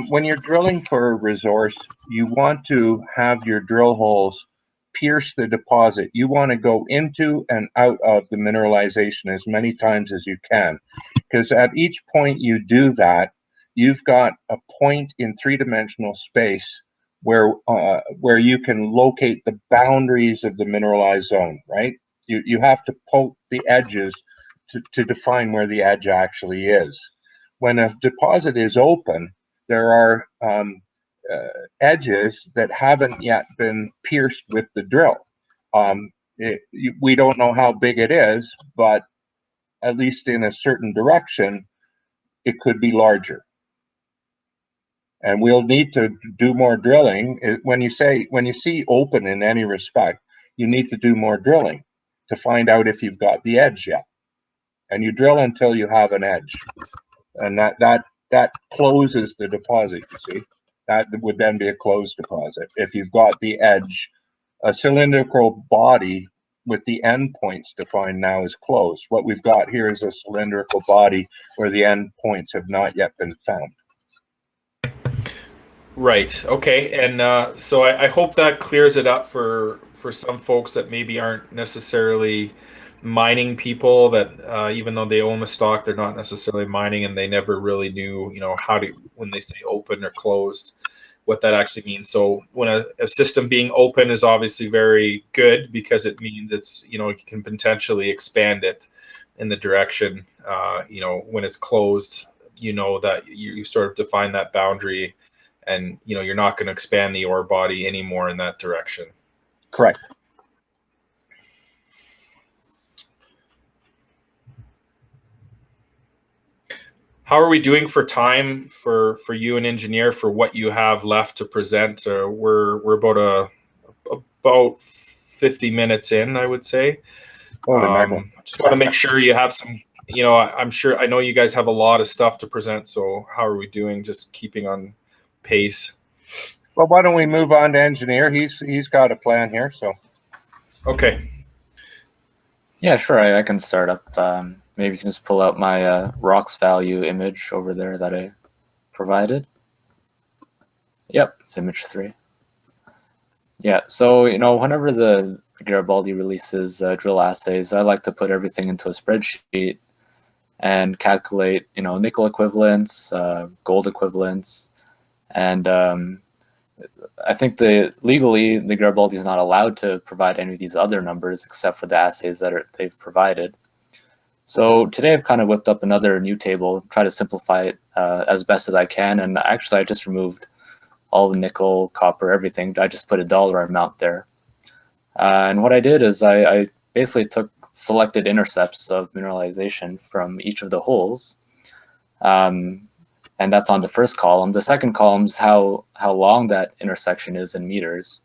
When you're drilling for a resource, you want to have your drill holes pierce the deposit. You want to go into and out of the mineralization as many times as you can, because at each point you do that, you've got a point in three-dimensional space where you can locate the boundaries of the mineralized zone, right? You have to poke the edges to define where the edge actually is. When a deposit is open, there are edges that haven't yet been pierced with the drill. We don't know how big it is, but at least in a certain direction, it could be larger. And we'll need to do more drilling. When you see open in any respect, you need to do more drilling to find out if you've got the edge yet. And you drill until you have an edge. And that closes the deposit, you see. That would then be a closed deposit. If you've got the edge, a cylindrical body with the end points defined now is closed. What we've got here is a cylindrical body where the end points have not yet been found. Right. Okay. And so I hope that clears it up for some folks that maybe aren't necessarily mining people, that even though they own the stock, they're not necessarily mining, and they never really knew, how to, when they say open or closed, what that actually means. So when a system being open is obviously very good, because it means it's, you can potentially expand it in the direction, when it's closed, that you sort of define that boundary, and you're not going to expand the ore body anymore in that direction. Correct. How are we doing for time for you, an engineer, for what you have left to present? We're about 50 minutes in, I would say. Just want to make sure you have some. I know you guys have a lot of stuff to present. So how are we doing? Just keeping on pace. Well, why don't we move on to engineer? He's got a plan here. So. Okay. Yeah, sure. I can start up. Maybe you can just pull out my rocks value image over there that I provided. Yep, it's image 3. Yeah, so, whenever the Garibaldi releases drill assays, I like to put everything into a spreadsheet and calculate, nickel equivalents, gold equivalents, and I think legally the Garibaldi is not allowed to provide any of these other numbers except for the assays that they've provided. So today I've kind of whipped up another new table, try to simplify it as best as I can, and actually I just removed all the nickel, copper, everything. I just put a dollar amount there. And what I did is I basically took selected intercepts of mineralization from each of the holes, and that's on the first column. The second column is how long that intersection is in meters,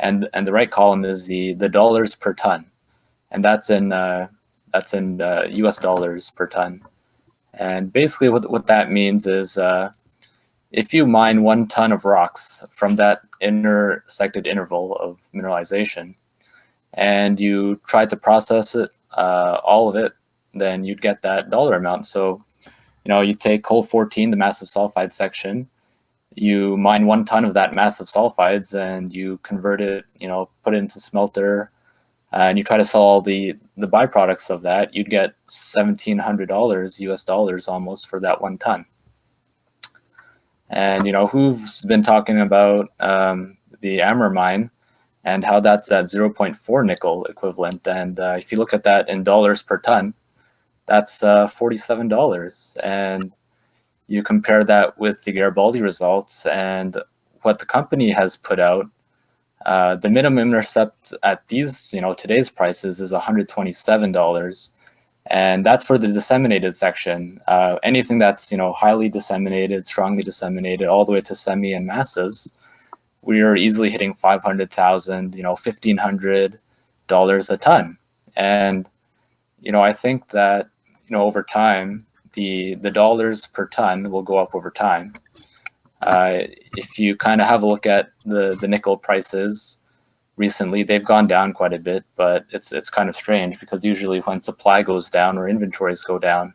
and the right column is the dollars per ton, and that's in That's in US dollars per ton. And basically what that means is if you mine 1 ton of rocks from that intersected interval of mineralization, and you try to process it, all of it, then you'd get that dollar amount. So, you take hole 14, the massive sulfide section, you mine 1 ton of that massive sulfides, and you convert it, put it into smelter, and you try to sell all the byproducts of that, you'd get $1,700 US dollars almost for that 1 ton. And, Hoover's been talking about the Amber mine and how that's at 0.4 nickel equivalent. And if you look at that in dollars per ton, that's $47. And you compare that with the Garibaldi results and what the company has put out, the minimum intercept at these, today's prices is $127. And that's for the disseminated section. Anything that's, highly disseminated, strongly disseminated, all the way to semi and massives, we are easily hitting $500,000, $1,500 a ton. And, I think that, over time, the dollars per ton will go up over time. If you kind of have a look at the nickel prices recently, they've gone down quite a bit, but it's kind of strange because usually when supply goes down or inventories go down,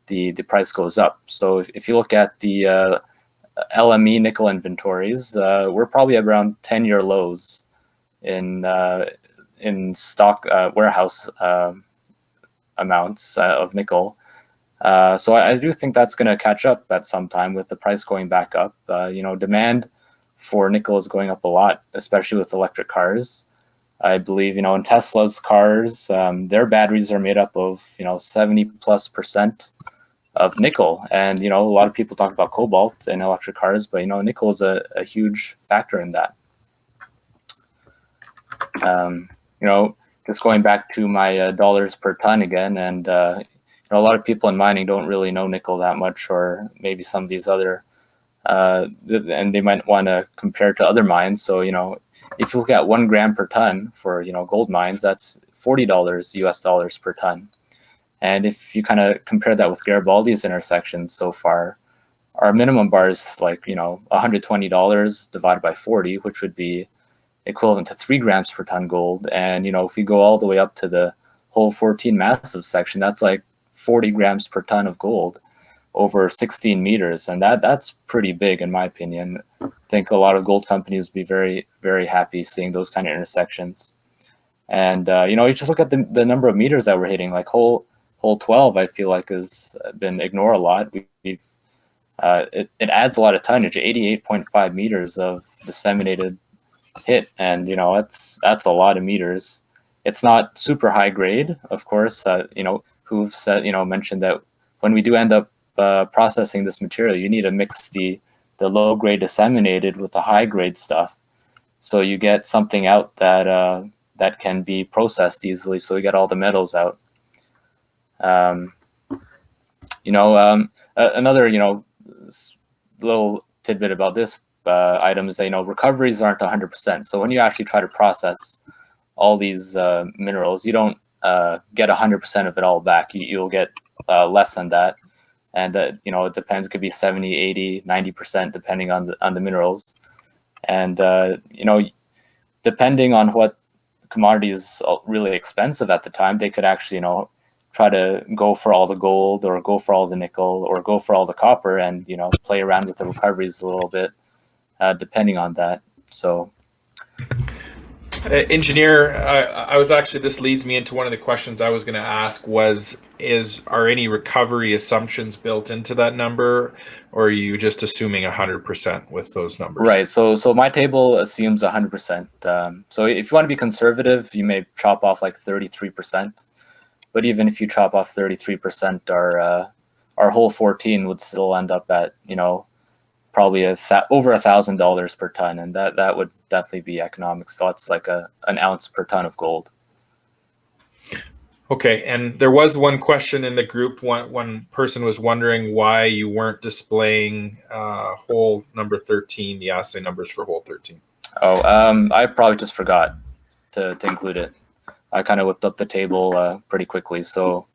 the price goes up. So if you look at the LME nickel inventories, we're probably around 10-year lows in stock warehouse amounts of nickel. So I do think that's going to catch up at some time with the price going back up. Demand for nickel is going up a lot, especially with electric cars. I believe, in Tesla's cars, their batteries are made up of, 70+% of nickel. And, a lot of people talk about cobalt in electric cars, but, nickel is a huge factor in that. Just going back to my dollars per ton again, and, a lot of people in mining don't really know nickel that much, or maybe some of these other and they might want to compare to other mines. So, if you look at 1 gram per ton for, gold mines, that's $40 US dollars per ton. And if you kind of compare that with Garibaldi's intersections so far, our minimum bar is like, $120 divided by 40, which would be equivalent to 3 grams per ton gold. And, if we go all the way up to the hole 14 massive section, that's like 40 grams per ton of gold over 16 meters. And that's pretty big, in my opinion. I think a lot of gold companies would be very, very happy seeing those kind of intersections. And, you just look at the number of meters that we're hitting, like hole 12, I feel like has been ignored a lot. It adds a lot of tonnage, 88.5 meters of disseminated hit. And, that's a lot of meters. It's not super high grade, of course. Who've said, mentioned that when we do end up processing this material, you need to mix the low grade disseminated with the high grade stuff, so you get something out that can be processed easily. So you get all the metals out. Another little tidbit about this item is that recoveries aren't 100%. So when you actually try to process all these minerals, you don't get 100% of it all back. You'll get less than that. And, it depends, it could be 70, 80, 90%, depending on the minerals. And, depending on what commodity is really expensive at the time, they could actually, try to go for all the gold or go for all the nickel or go for all the copper and, play around with the recoveries a little bit, depending on that. So. Engineer, I was actually, this leads me into one of the questions I was going to ask are any recovery assumptions built into that number, or are you just assuming 100% with those numbers? Right. So my table assumes 100%. So if you want to be conservative, you may chop off like 33%. But even if you chop off 33%, our hole 14 would still end up at, probably over $1,000 per ton, and that would definitely be economic. So it's like an ounce per ton of gold. Okay, and there was one question in the group. One person was wondering why you weren't displaying hole number 13, the assay numbers for hole 13. Oh, I probably just forgot to include it. I kind of whipped up the table pretty quickly. So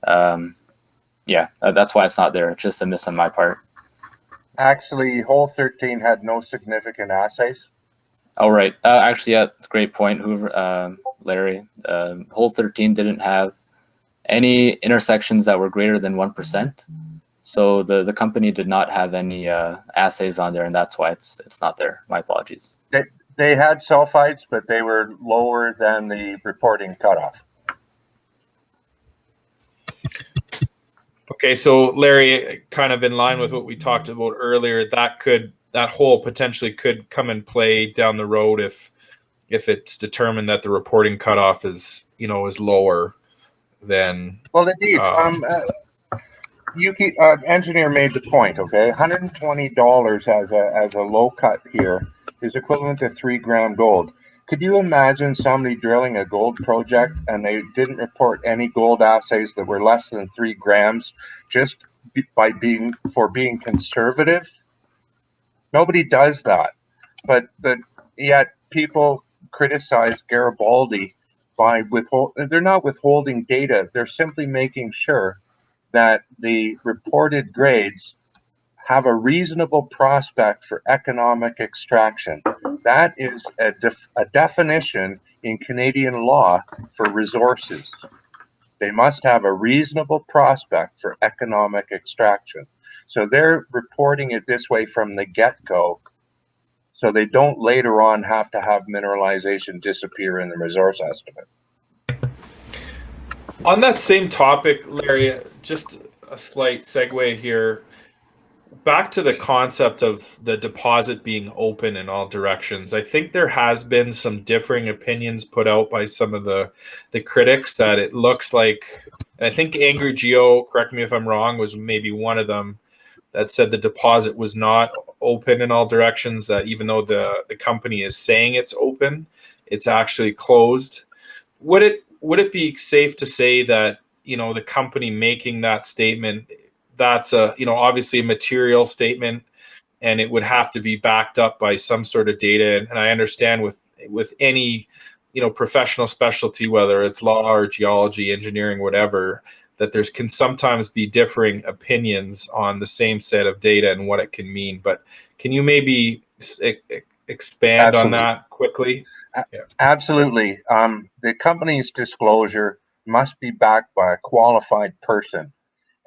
yeah, that's why it's not there. It's just a miss on my part. Actually, hole 13 had no significant assays. Oh, right. Actually, yeah, great point, Hoover, Larry. Hole 13 didn't have any intersections that were greater than 1%. So the company did not have any assays on there, and that's why it's not there. My apologies. They had sulfides, but they were lower than the reporting cutoff. Okay, so Larry, kind of in line with what we talked about earlier, that hole potentially could come and play down the road if it's determined that the reporting cutoff is lower than. Well, indeed. Yuki, engineer made the point. Okay, $120 as a low cut here is equivalent to 3 gram gold. Could you imagine somebody drilling a gold project and they didn't report any gold assays that were less than 3 grams just by being conservative? Nobody does that, but yet people criticize Garibaldi by they're not withholding data. They're simply making sure that the reported grades have a reasonable prospect for economic extraction. That is a definition in Canadian law for resources. They must have a reasonable prospect for economic extraction. So they're reporting it this way from the get-go, so they don't later on have to have mineralization disappear in the resource estimate. On that same topic, Larry, just a slight segue here. Back to the concept of the deposit being open in all directions. I think there has been some differing opinions put out by some of the critics that it looks like, and I think Angry Geo, correct me if I'm wrong, was maybe one of them, that said the deposit was not open in all directions, that even though the company is saying it's open, it's actually closed. Would it be safe to say that, the company making that statement, that's obviously a material statement, and it would have to be backed up by some sort of data? And I understand with any, professional specialty, whether it's law or geology, engineering, whatever, that there can sometimes be differing opinions on the same set of data and what it can mean. But can you maybe expand on that quickly? Yeah. Absolutely. The company's disclosure must be backed by a qualified person.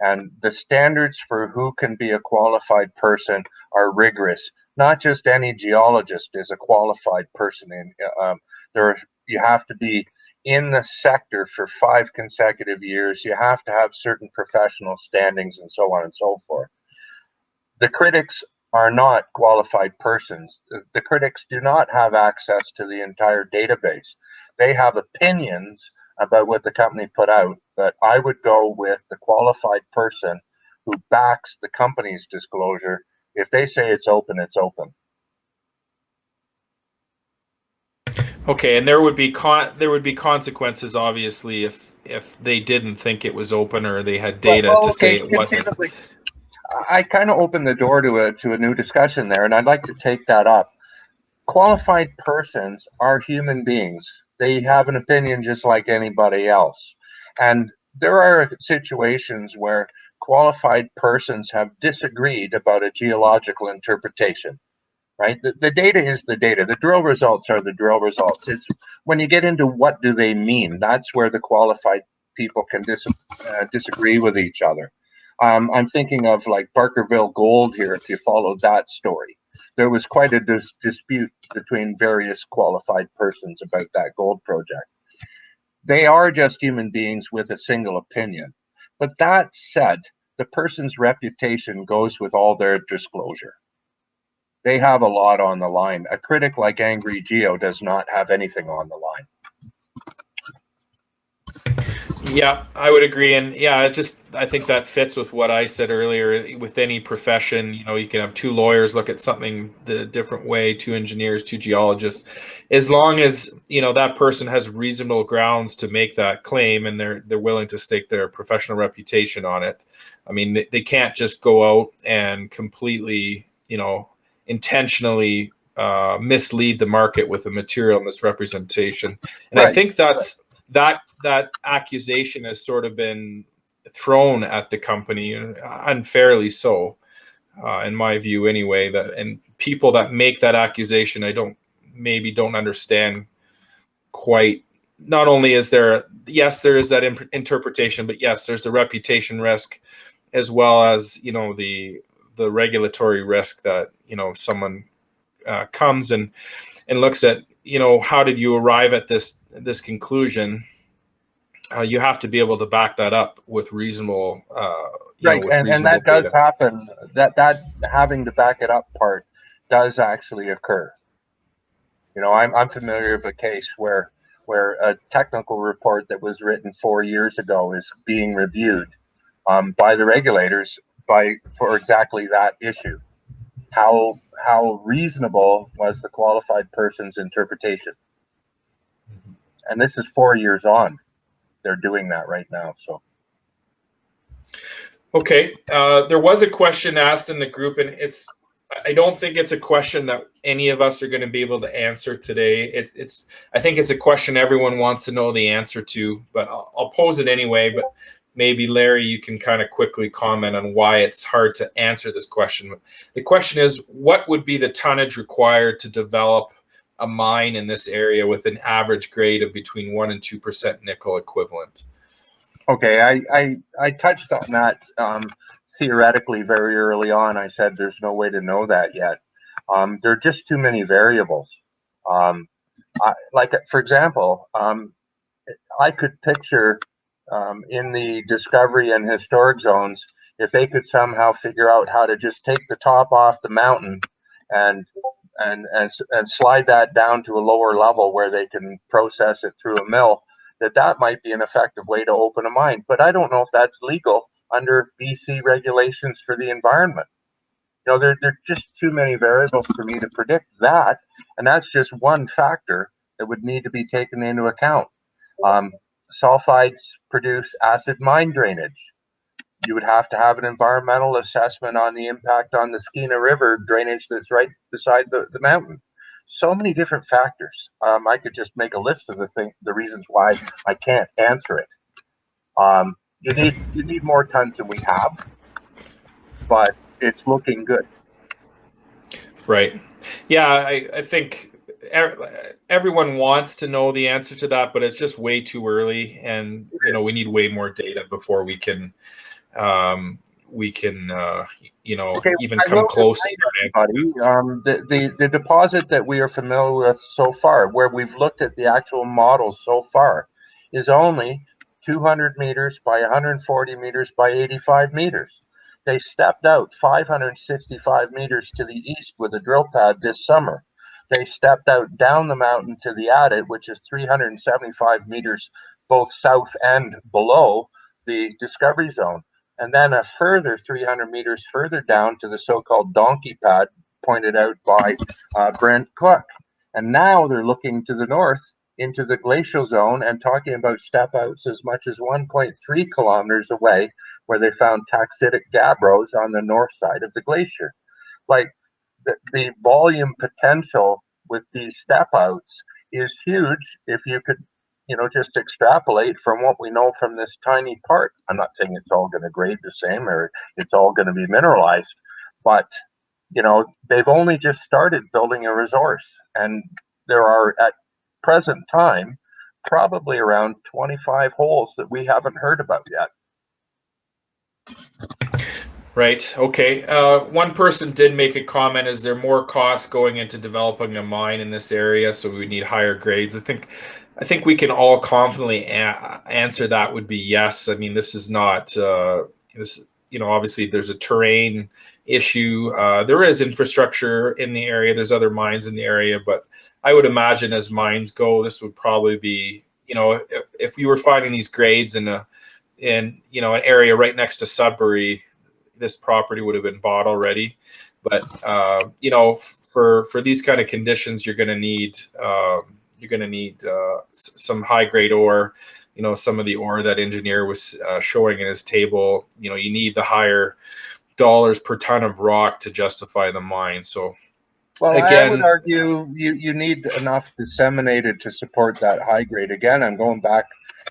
And the standards for who can be a qualified person are rigorous. Not just any geologist is a qualified person. You have to be in the sector for 5 consecutive years. You have to have certain professional standings and so on and so forth. The critics are not qualified persons. The critics do not have access to the entire database. They have opinions about what the company put out, but I would go with the qualified person who backs the company's disclosure. If they say it's open, it's open. Okay, and there would be consequences, obviously, if they didn't think it was open or they had data to say it wasn't. I kind of opened the door to a new discussion there, and I'd like to take that up. Qualified persons are human beings. They have an opinion just like anybody else. And there are situations where qualified persons have disagreed about a geological interpretation, right? The data is the data. The drill results are the drill results. It's when you get into what do they mean, that's where the qualified people can disagree with each other. I'm thinking of like Barkerville Gold here, if you follow that story. There was quite a dispute between various qualified persons about that gold project. They are just human beings with a single opinion. But that said, the person's reputation goes with all their disclosure. They have a lot on the line. A critic like Angry Geo does not have anything on the line. Yeah, I would agree. And yeah, I think that fits with what I said earlier. With any profession, you can have 2 lawyers look at something the different way, 2 engineers, 2 geologists. As long as, that person has reasonable grounds to make that claim and they're willing to stake their professional reputation on it. I mean, they can't just go out and completely, intentionally mislead the market with a material misrepresentation. And right. I think that accusation has sort of been thrown at the company, unfairly so, in my view anyway. And people that make that accusation, I don't understand quite. Not only is there, yes, there is that interpretation, but yes, there's the reputation risk, as well as the regulatory risk that if someone comes and looks at how did you arrive at this conclusion. You have to be able to back that up with reasonable, right, and that does happen. That having to back it up part does actually occur. I'm familiar with a case where a technical report that was written 4 years ago is being reviewed by the regulators for exactly that issue. How reasonable was the qualified person's interpretation? And this is 4 years on. They're doing that right now. So, okay, there was a question asked in the group, and I don't think it's a question that any of us are going to be able to answer today. I think it's a question everyone wants to know the answer to, but I'll pose it anyway. But maybe Larry, you can kind of quickly comment on why it's hard to answer this question. The question is, what would be the tonnage required to develop a mine in this area with an average grade of between 1% and 2% nickel equivalent? Okay, I touched on that theoretically very early on. I said there's no way to know that yet. There are just too many variables. Like, for example, I could picture in the discovery and historic zones, if they could somehow figure out how to just take the top off the mountain and slide that down to a lower level where they can process it through a mill, that might be an effective way to open a mine. But I don't know if that's legal under BC regulations for the environment. There are just too many variables for me to predict that, and that's just one factor that would need to be taken into account. Sulfides produce acid mine drainage. You would have to have an environmental assessment on the impact on the Skeena River drainage that's right beside the mountain. So many different factors. I could just make a list of the reasons why I can't answer it. You need more tons than we have, but it's looking good. Right. Yeah, I think everyone wants to know the answer to that, but it's just way too early, and we need way more data before we can even come close to the deposit that we are familiar with so far, where we've looked at the actual models so far, is only 200 meters by 140 meters by 85 meters. They stepped out 565 meters to the east with a drill pad this summer. They stepped out down the mountain to the adit, which is 375 meters both south and below the discovery zone. And then a further 300 meters further down to the so-called donkey pad pointed out by Brent Cook. And now they're looking to the north into the glacial zone and talking about step outs as much as 1.3 kilometers away, where they found taxitic gabbros on the north side of the glacier. Like, the volume potential with these step outs is huge if you could just extrapolate from what we know from this tiny part. I'm not saying it's all going to grade the same or it's all going to be mineralized, but they've only just started building a resource, and there are at present time probably around 25 holes that we haven't heard about yet. Right. Okay. One person did make a comment: is there more costs going into developing a mine in this area, so we would need higher grades? I think we can all confidently answer that would be yes. I mean, this is not obviously there's a terrain issue. There is infrastructure in the area. There's other mines in the area, but I would imagine as mines go, this would probably be, if we were finding these grades in an area right next to Sudbury, this property would have been bought already. But for these kind of conditions, you're going to need some high grade ore. Some of the ore that engineer was showing in his table. You need the higher dollars per ton of rock to justify the mine. So Well, I would again, argue you need enough disseminated to support that high grade. Again, I'm going back.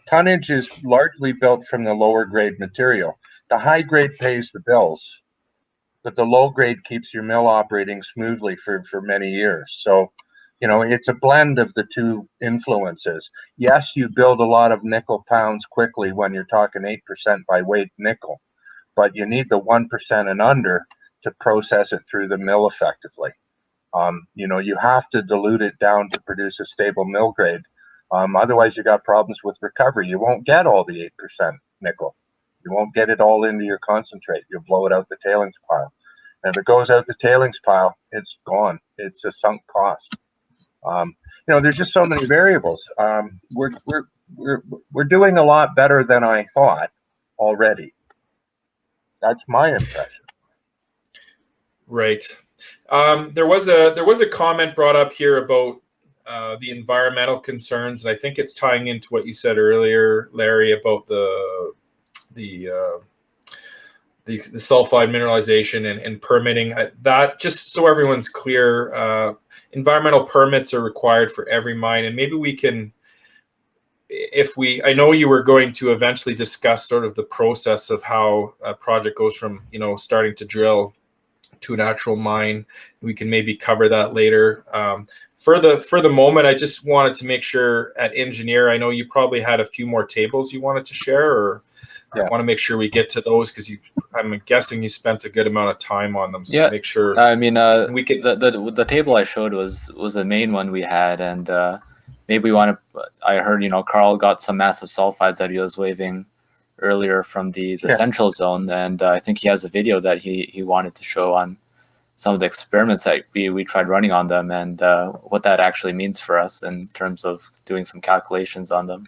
Tonnage is largely built from the lower grade material. The high grade pays the bills, but the low grade keeps your mill operating smoothly for many years. So, it's a blend of the two influences. Yes, you build a lot of nickel pounds quickly when you're talking 8% by weight nickel, but you need the 1% and under to process it through the mill effectively. You have to dilute it down to produce a stable mill grade. Otherwise, you got problems with recovery. You won't get all the 8% nickel. You won't get it all into your concentrate. You'll blow it out the tailings pile. And if it goes out the tailings pile, it's gone. It's a sunk cost. There's just so many variables. We're doing a lot better than I thought already. That's my impression. right. There was a comment brought up here about the environmental concerns, and I think it's tying into what you said earlier, Larry, about the sulfide mineralization and permitting. That, just so everyone's clear, environmental permits are required for every mine, and maybe we can, I know you were going to eventually discuss sort of the process of how a project goes from starting to drill to an actual mine. We can maybe cover that later. For the moment, I just wanted to make sure at engineer, I know you probably had a few more tables you wanted to share, or I want to make sure we get to those because I'm guessing you spent a good amount of time on them. So make sure. I mean, we can. The table I showed was the main one we had, and maybe we want to. I heard Carl got some massive sulfides that he was waving earlier from the central zone, and I think he has a video that he wanted to show on some of the experiments that we tried running on them, and what that actually means for us in terms of doing some calculations on them.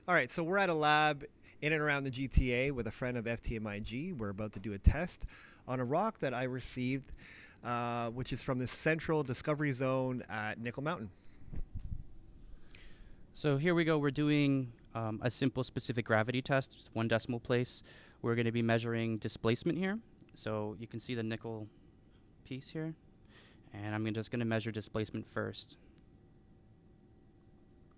All right, so we're at a lab in and around the GTA with a friend of FTMIG. We're about to do a test on a rock that I received, which is from the central discovery zone at Nickel Mountain. So here we go. We're doing a simple specific gravity test, 1 decimal place. We're going to be measuring displacement here. So you can see the nickel piece here. And I'm just going to measure displacement first.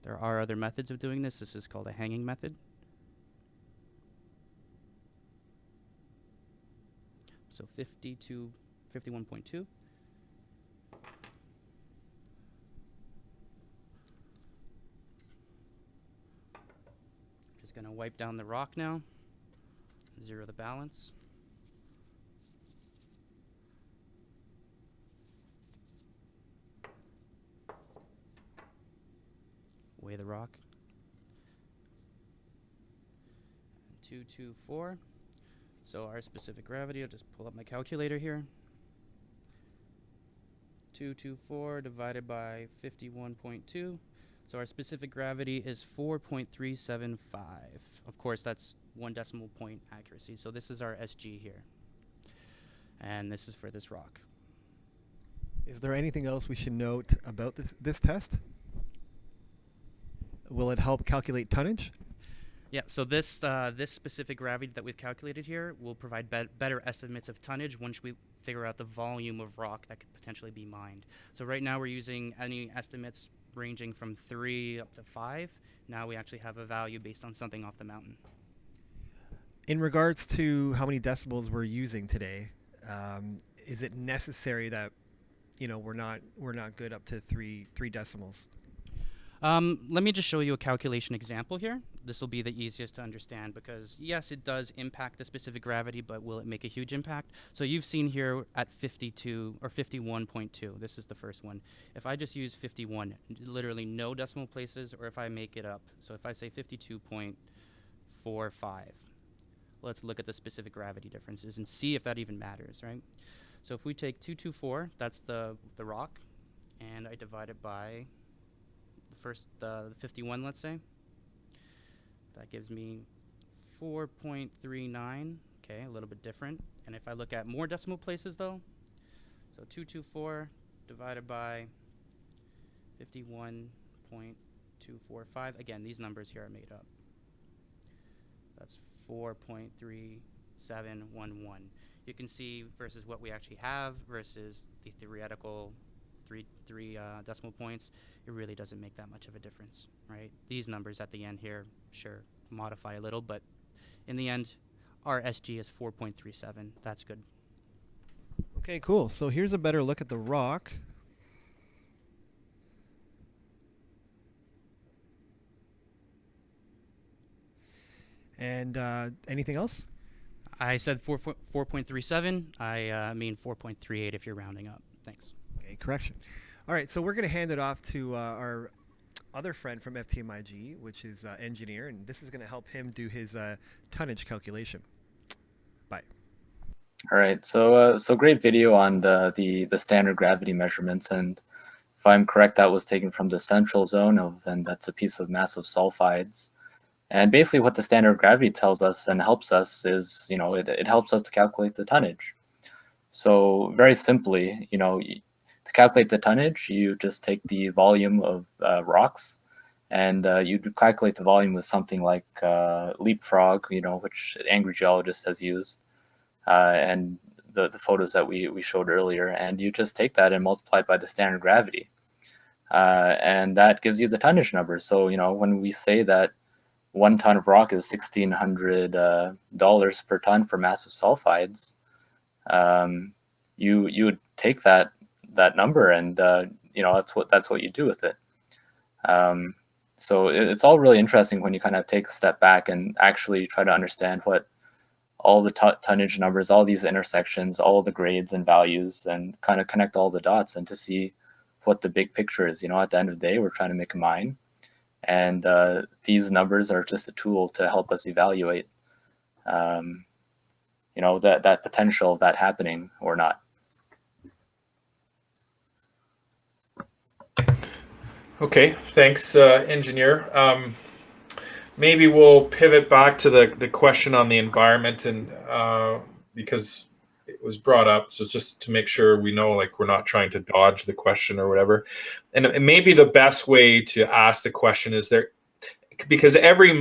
There are other methods of doing this. This is called a hanging method. So 50 to 51.2. Just going to wipe down the rock now, zero the balance. Weigh the rock. 224. So our specific gravity, I'll just pull up my calculator here. 224 divided by 51.2. So our specific gravity is 4.375. Of course, that's 1 decimal point accuracy. So this is our SG here. And this is for this rock. Is there anything else we should note about this test? Will it help calculate tonnage? Yeah, so this specific gravity that we've calculated here will provide better estimates of tonnage once we figure out the volume of rock that could potentially be mined. So right now we're using any estimates ranging from 3 up to 5. Now we actually have a value based on something off the mountain. In regards to how many decibels we're using today, is it necessary that we're not good up to three decimals? Let me just show you a calculation example here. This will be the easiest to understand because, yes, it does impact the specific gravity, but will it make a huge impact? So you've seen here at 52 or 51.2. This is the first one. If I just use 51, literally no decimal places, or if I make it up. So if I say 52.45, let's look at the specific gravity differences and see if that even matters, right? So if we take 224, that's the rock, and I divide it by the 51, let's say. That gives me 4.39. Okay, a little bit different. And if I look at more decimal places, though, so 224 divided by 51.245. Again, these numbers here are made up. That's 4.375. 4.711. You can see versus what we actually have versus the theoretical three decimal points, it really doesn't make that much of a difference, right? These numbers at the end here, sure, modify a little, but in the end, our SG is 4.37. That's good. Okay, cool. So here's a better look at the rock. And anything else? I said 4.37. I mean 4.38 if you're rounding up. Thanks. Okay, correction. All right, so we're going to hand it off to our other friend from FTMIG, which is engineer, and this is going to help him do his tonnage calculation. Bye. All right, so great video on the standard gravity measurements, and if I'm correct, that was taken from the central zone and that's a piece of massive sulfides. And basically what the standard gravity tells us and helps us is, it helps us to calculate the tonnage. So very simply, to calculate the tonnage, you just take the volume of rocks, and you calculate the volume with something like Leapfrog, which Angry Geologist has used, and the photos that we showed earlier, and you just take that and multiply it by the standard gravity. And that gives you the tonnage number. So, when we say that 1 ton of rock is $1,600 per ton for massive sulfides, you would take that number, and that's what you do with it. So it's all really interesting when you kind of take a step back and actually try to understand what all the tonnage numbers, all these intersections, all the grades and values, and kind of connect all the dots and to see what the big picture is. At the end of the day, we're trying to make a mine. And these numbers are just a tool to help us evaluate, that potential of that happening or not. Okay, thanks, engineer. Maybe we'll pivot back to the question on the environment, and because it was brought up, so just to make sure we know, we're not trying to dodge the question or whatever. And maybe the best way to ask the question is because every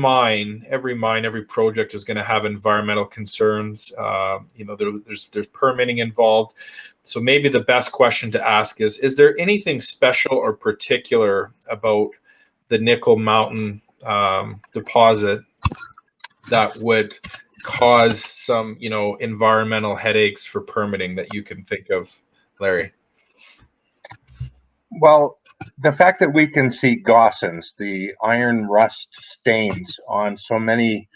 project is going to have environmental concerns. There's permitting involved. So maybe the best question to ask is there anything special or particular about the Nickel Mountain deposit that would cause some, environmental headaches for permitting that you can think of, Larry? Well, the fact that we can see gaussins, the iron rust stains on so many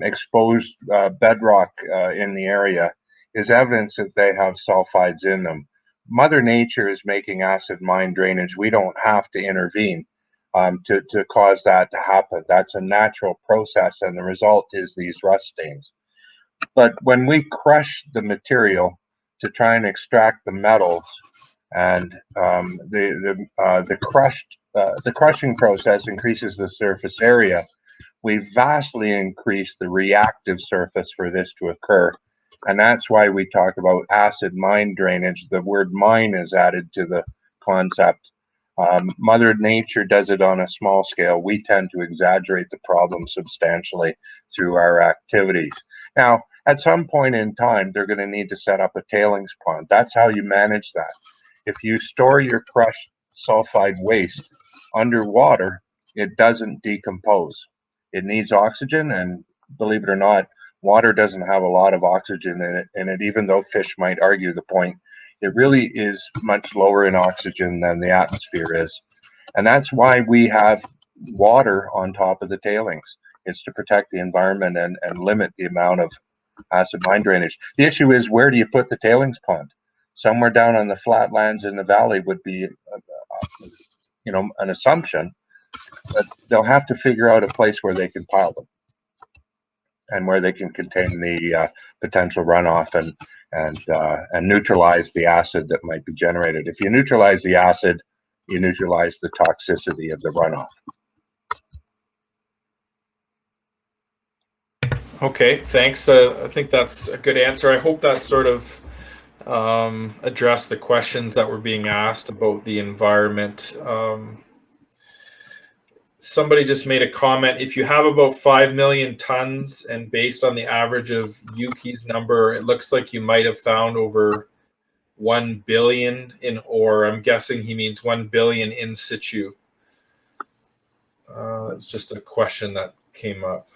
exposed bedrock in the area, is evidence that they have sulfides in them. Mother Nature is making acid mine drainage. We don't have to intervene to cause that to happen. That's a natural process, and the result is these rust stains. But when we crush the material to try and extract the metals, and the crushing process increases the surface area, we vastly increase the reactive surface for this to occur. And that's why we talk about acid mine drainage. The word mine is added to the concept. Mother Nature does it on a small scale. We tend to exaggerate the problem substantially through our activities. Now, at some point in time, they're going to need to set up a tailings pond. That's how you manage that. If you store your crushed sulfide waste underwater, it doesn't decompose. It needs oxygen, and believe it or not, water doesn't have a lot of oxygen in it, even though fish might argue the point. It really is much lower in oxygen than the atmosphere is. And that's why we have water on top of the tailings. It's to protect the environment and limit the amount of acid mine drainage. The issue is, where do you put the tailings pond? Somewhere down on the flatlands in the valley would be, an assumption, but they'll have to figure out a place where they can pile them and where they can contain the potential runoff and neutralize the acid that might be generated. If you neutralize the acid, you neutralize the toxicity of the runoff. Okay, thanks. I think that's a good answer. I hope that sort of addressed the questions that were being asked about the environment. somebody just made a comment. If you have about 5 million tons, and based on the average of Yuki's number, it looks like you might have found over 1 billion in ore. I'm guessing he means 1 billion in situ. It's just a question that came up.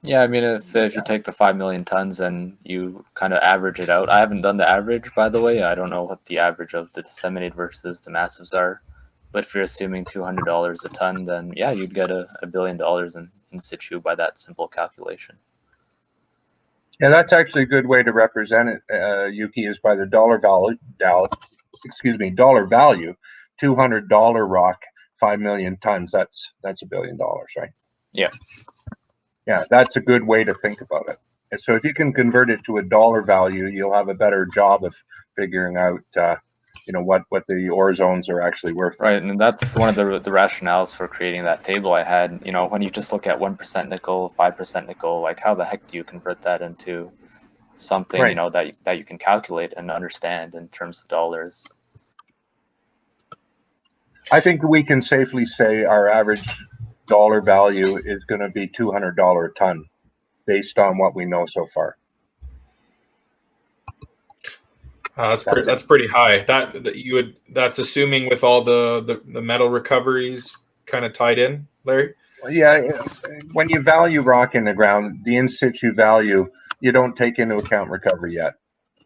Yeah, I mean, if you take the 5 million tons and you kind of average it out, I haven't done the average, by the way. I don't know what the average of the disseminated versus the massives are. But if you're assuming $200 a ton, then yeah, you'd get $1 billion in situ by that simple calculation. Yeah, that's actually a good way to represent it, Yuki, is by the dollar value, $200 rock, 5 million tons. That's $1 billion, right? Yeah. Yeah, that's a good way to think about it. And so if you can convert it to a dollar value, you'll have a better job of figuring out, what the ore zones are actually worth. Right, and that's one of the rationales for creating that table I had. When you just look at 1% nickel, 5% nickel, like how the heck do you convert that into something, right, that you can calculate and understand in terms of dollars? I think we can safely say our average dollar value is going to be $200 a ton based on what we know so far. That's pretty high. That's assuming with all the metal recoveries kind of tied in, Larry. Yeah, when you value rock in the ground, the in situ value, you don't take into account recovery yet.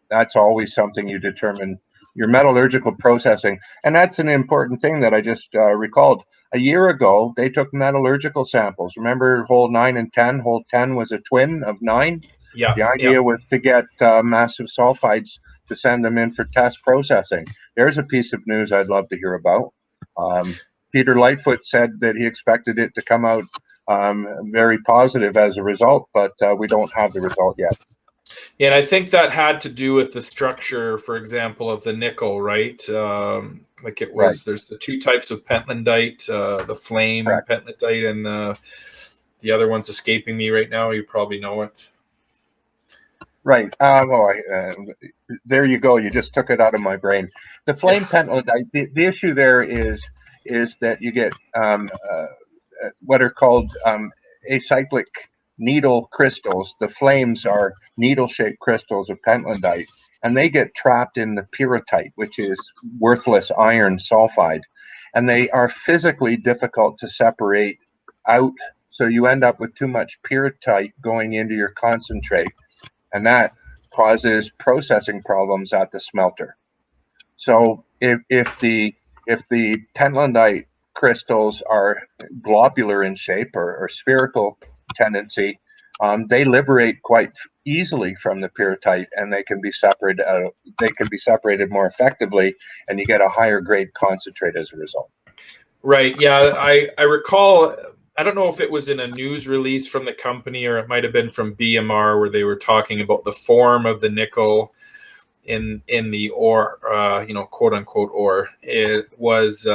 That's always something you determine your metallurgical processing, and that's an important thing that I just recalled. A year ago, they took metallurgical samples. Remember hole 9 and 10? Hole 10 was a twin of 9. Yeah. The idea was to get massive sulfides to send them in for test processing. There's a piece of news I'd love to hear about. Peter Lightfoot said that he expected it to come out very positive as a result, but we don't have the result yet. Yeah, and I think that had to do with the structure, for example, of the nickel, right? Like it was, right. There's the two types of pentlandite, the flame Correct. pentlandite, and the other one's escaping me right now. You probably know it. Right. There you go. You just took it out of my brain. The flame pentlandite, the issue there is that you get what are called acyclic needle crystals. The flames are needle-shaped crystals of pentlandite, and they get trapped in the pyrrhotite, which is worthless iron sulfide, and they are physically difficult to separate out. So you end up with too much pyrrhotite going into your concentrate, and that causes processing problems at the smelter. So if the pentlandite crystals are globular in shape or spherical tendency, they liberate quite easily from the pyrrhotite, and they can be separated out. They can be separated more effectively, and you get a higher grade concentrate as a result. Right. Yeah, I recall. I don't know if it was in a news release from the company or it might have been from BMR, where they were talking about the form of the nickel in the ore, quote unquote ore. It was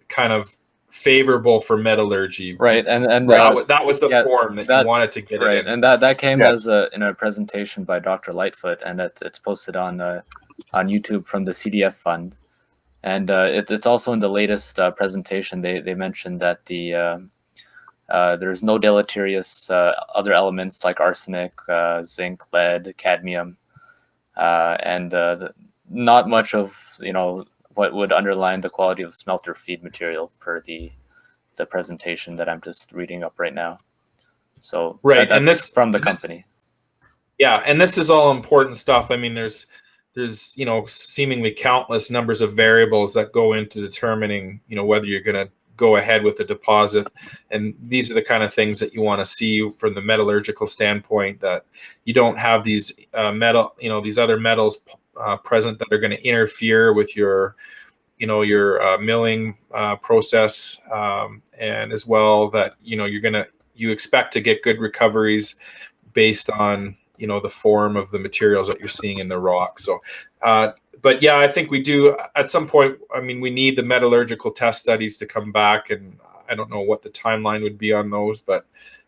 kind of favorable for metallurgy, right? And that was the form that you wanted to get, right? It in. And that came as in a presentation by Dr. Lightfoot, and it's posted on YouTube from the CDF fund, and it's also in the latest presentation. They mentioned that there's no deleterious other elements like arsenic, zinc, lead, cadmium, and not much of what would underline the quality of smelter feed material per the presentation that I'm just reading up right now. So right, that's and this from the company. And this is all important stuff. I mean, there's seemingly countless numbers of variables that go into determining whether you're going to go ahead with the deposit, and these are the kind of things that you want to see from the metallurgical standpoint, that you don't have these these other metals present that are going to interfere with your milling process, and as well that you expect to get good recoveries based on the form of the materials that you're seeing in the rock. So but yeah, I think we do at some point. I mean, we need the metallurgical test studies to come back, and I don't know what the timeline would be on those, but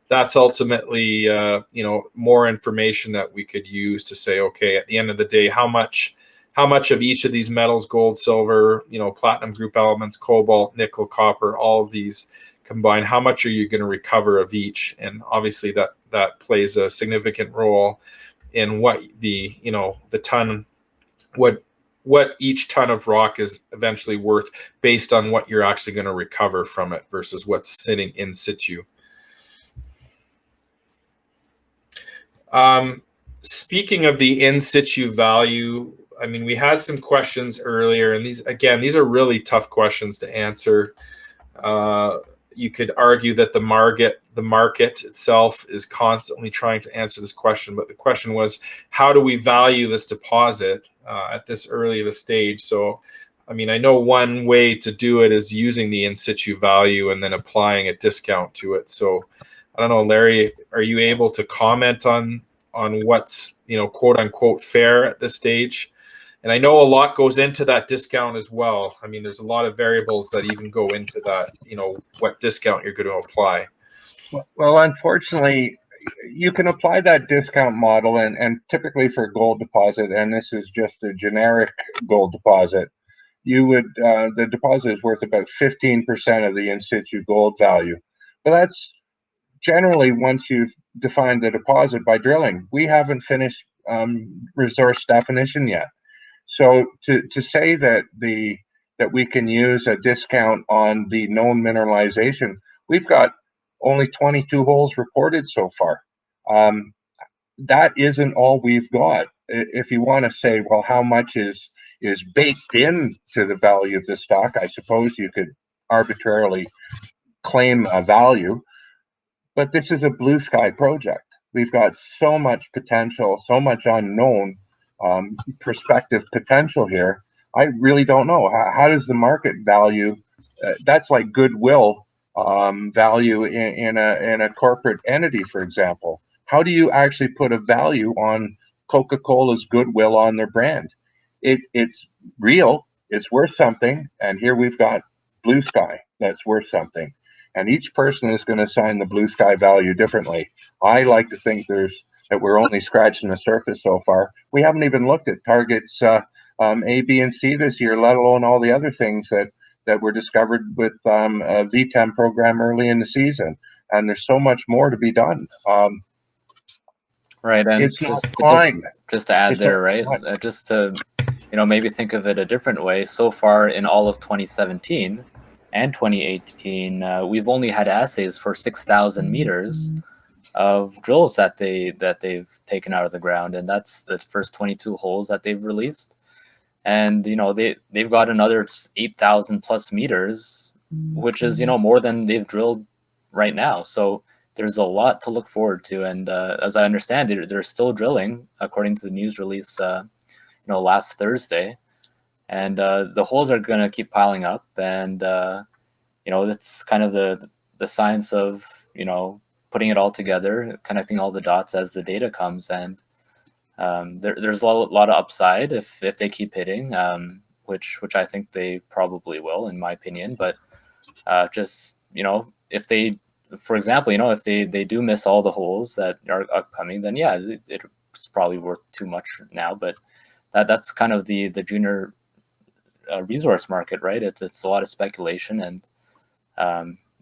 that's ultimately more information that we could use to say, okay, at the end of the day, how much of each of these metals, gold, silver, platinum group elements, cobalt, nickel, copper, all of these combine, how much are you going to recover of each? And obviously that plays a significant role in what the ton, what each ton of rock is eventually worth based on what you're actually going to recover from it versus what's sitting in situ. Speaking of the in situ value, I mean, we had some questions earlier, and these are really tough questions to answer. You could argue that the market itself is constantly trying to answer this question, but the question was, how do we value this deposit at this early of a stage? So, I mean, I know one way to do it is using the in situ value and then applying a discount to it. So, I don't know, Larry, are you able to comment on what's, quote unquote fair at this stage? And I know a lot goes into that discount as well. I mean, there's a lot of variables that even go into that, what discount you're going to apply. Well, unfortunately, you can apply that discount model, and typically for gold deposit, and this is just a generic gold deposit, you would the deposit is worth about 15% of the in situ gold value. But that's generally once you've defined the deposit by drilling. We haven't finished resource definition yet. So to say that we can use a discount on the known mineralization, we've got only 22 holes reported so far. That isn't all we've got. If you want to say, well, how much is baked in to the value of the stock, I suppose you could arbitrarily claim a value. But this is a blue sky project. We've got so much potential, so much unknown prospective potential here. I really don't know. How does the market value? That's like goodwill value in a corporate entity, for example. How do you actually put a value on Coca-Cola's goodwill on their brand? It's real. It's worth something. And here we've got blue sky that's worth something. And each person is going to assign the blue sky value differently. I like to think that we're only scratching the surface so far. We haven't even looked at targets A, B, and C this year, let alone all the other things that were discovered with a VTEM program early in the season. And there's so much more to be done. Right, and it's just to add It's there, not right? time. Just to maybe think of it a different way. So far in all of 2017 and 2018, we've only had assays for 6,000 meters of drills that they've taken out of the ground, and that's the first 22 holes that they've released. And they've got another 8,000 plus meters, which is more than they've drilled right now. So there's a lot to look forward to, and as I understand it, they're still drilling according to the news release last Thursday, and the holes are going to keep piling up, and it's kind of the science of putting it all together, connecting all the dots as the data comes, and there's a lot of upside if they keep hitting, which I think they probably will, in my opinion. But just if they, for example, if they do miss all the holes that are upcoming, then yeah, it's probably worth too much now. But that's kind of the junior resource market, right? It's a lot of speculation, and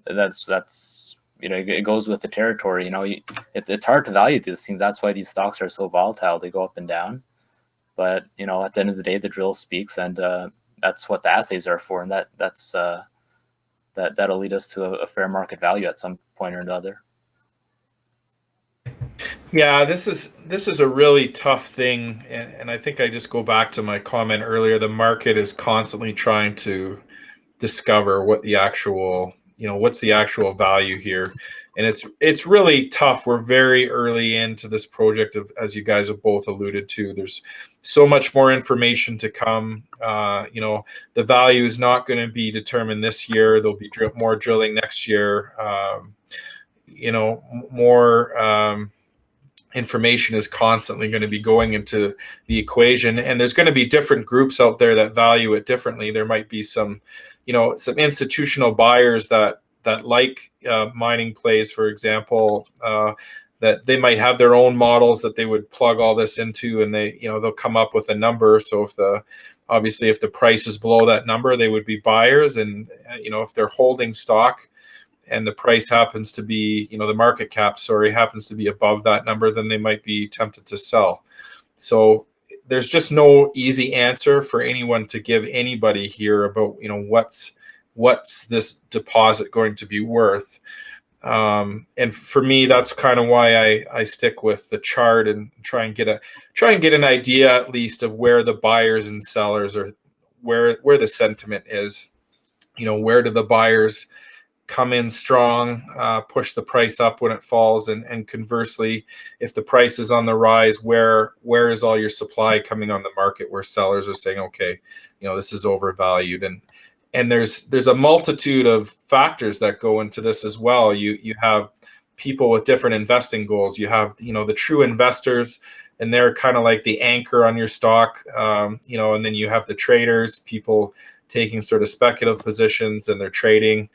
that's it goes with the territory. It's hard to value these things. That's why these stocks are so volatile. They go up and down. But at the end of the day, the drill speaks, and that's what the assays are for, and that'll lead us to a fair market value at some point or another. Yeah, this is a really tough thing, and I think I just go back to my comment earlier. The market is constantly trying to discover what the actual what's the actual value here, and it's really tough. We're very early into this project, as you guys have both alluded to. There's so much more information to come. The value is not going to be determined this year. There'll be more drilling next year. More information is constantly going to be going into the equation, and there's going to be different groups out there that value it differently. There might be some institutional buyers that like mining plays, for example, that they might have their own models that they would plug all this into, and they'll come up with a number. So if the price is below that number, they would be buyers, and if they're holding stock and the price happens to be, the market cap, sorry, happens to be above that number, then they might be tempted to sell. So there's just no easy answer for anyone to give anybody here about, what's this deposit going to be worth. And for me, that's kind of why I stick with the chart and try and get an idea at least of where the buyers and sellers are, where the sentiment is. Where do the buyers come in strong, push the price up when it falls, and conversely, if the price is on the rise, where is all your supply coming on the market where sellers are saying, okay, this is overvalued. And there's a multitude of factors that go into this as well. You have people with different investing goals. You have the true investors, and they're kind of like the anchor on your stock, and then you have the traders, people taking sort of speculative positions, and they're trading.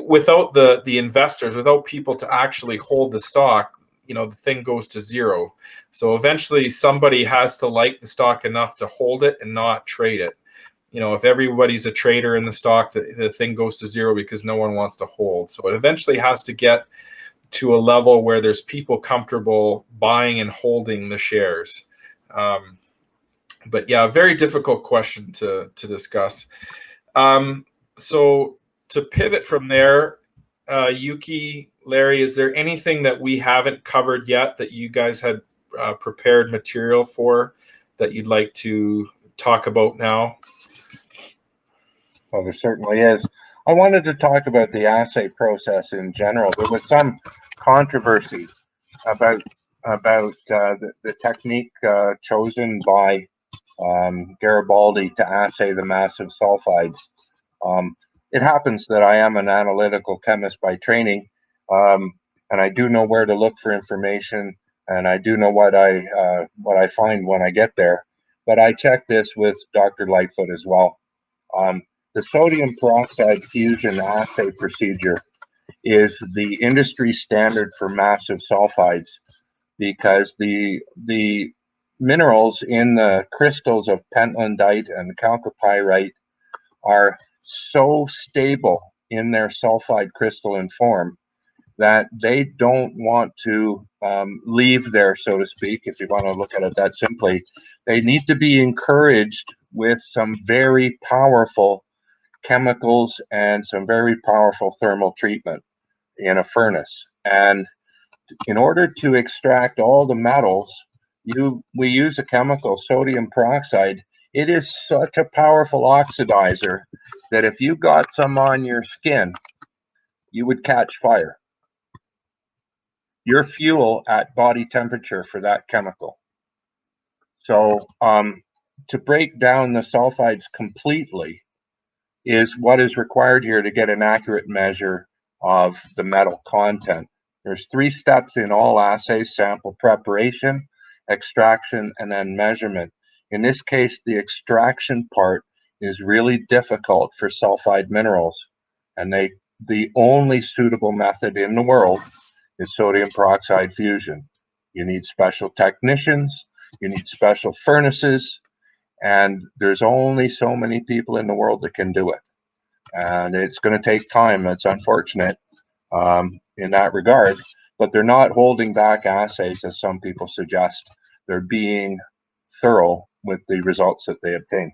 Without the investors, without people to actually hold the stock, the thing goes to zero. So eventually somebody has to like the stock enough to hold it and not trade it. If everybody's a trader in the stock, the thing goes to zero because no one wants to hold. So it eventually has to get to a level where there's people comfortable buying and holding the shares. But yeah, a very difficult question to discuss. So to pivot from there, Yuki, Larry, is there anything that we haven't covered yet that you guys had prepared material for that you'd like to talk about now? Well, there certainly is. I wanted to talk about the assay process in general. There was some controversy about the technique chosen by Garibaldi to assay the massive sulfides. It happens that I am an analytical chemist by training, and I do know where to look for information, and I do know what I find when I get there. But I check this with Dr. Lightfoot as well. The sodium peroxide fusion assay procedure is the industry standard for massive sulfides, because the minerals in the crystals of pentlandite and chalcopyrite are so stable in their sulfide crystalline form that they don't want to leave there, so to speak, if you want to look at it that simply. They need to be encouraged with some very powerful chemicals and some very powerful thermal treatment in a furnace. And in order to extract all the metals, we use a chemical, sodium peroxide. It is such a powerful oxidizer that if you got some on your skin, you would catch fire. You're fuel at body temperature for that chemical. So to break down the sulfides completely is what is required here to get an accurate measure of the metal content. There's 3 steps in all assays: sample preparation, extraction, and then measurement. In this case, the extraction part is really difficult for sulfide minerals, and the only suitable method in the world is sodium peroxide fusion. You need special technicians, you need special furnaces, and there's only so many people in the world that can do it. And it's going to take time. It's unfortunate in that regard, but they're not holding back assays as some people suggest. They're being thorough with the results that they obtain.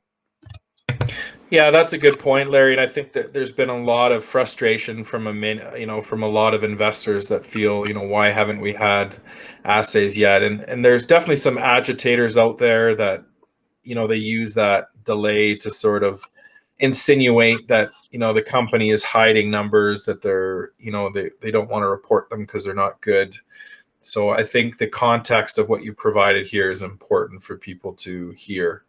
Yeah, that's a good point, Larry. And I think that there's been a lot of frustration from from a lot of investors that feel, why haven't we had assays yet? And there's definitely some agitators out there that, they use that delay to sort of insinuate that, the company is hiding numbers, that they're, they don't want to report them because they're not good. So I think the context of what you provided here is important for people to hear.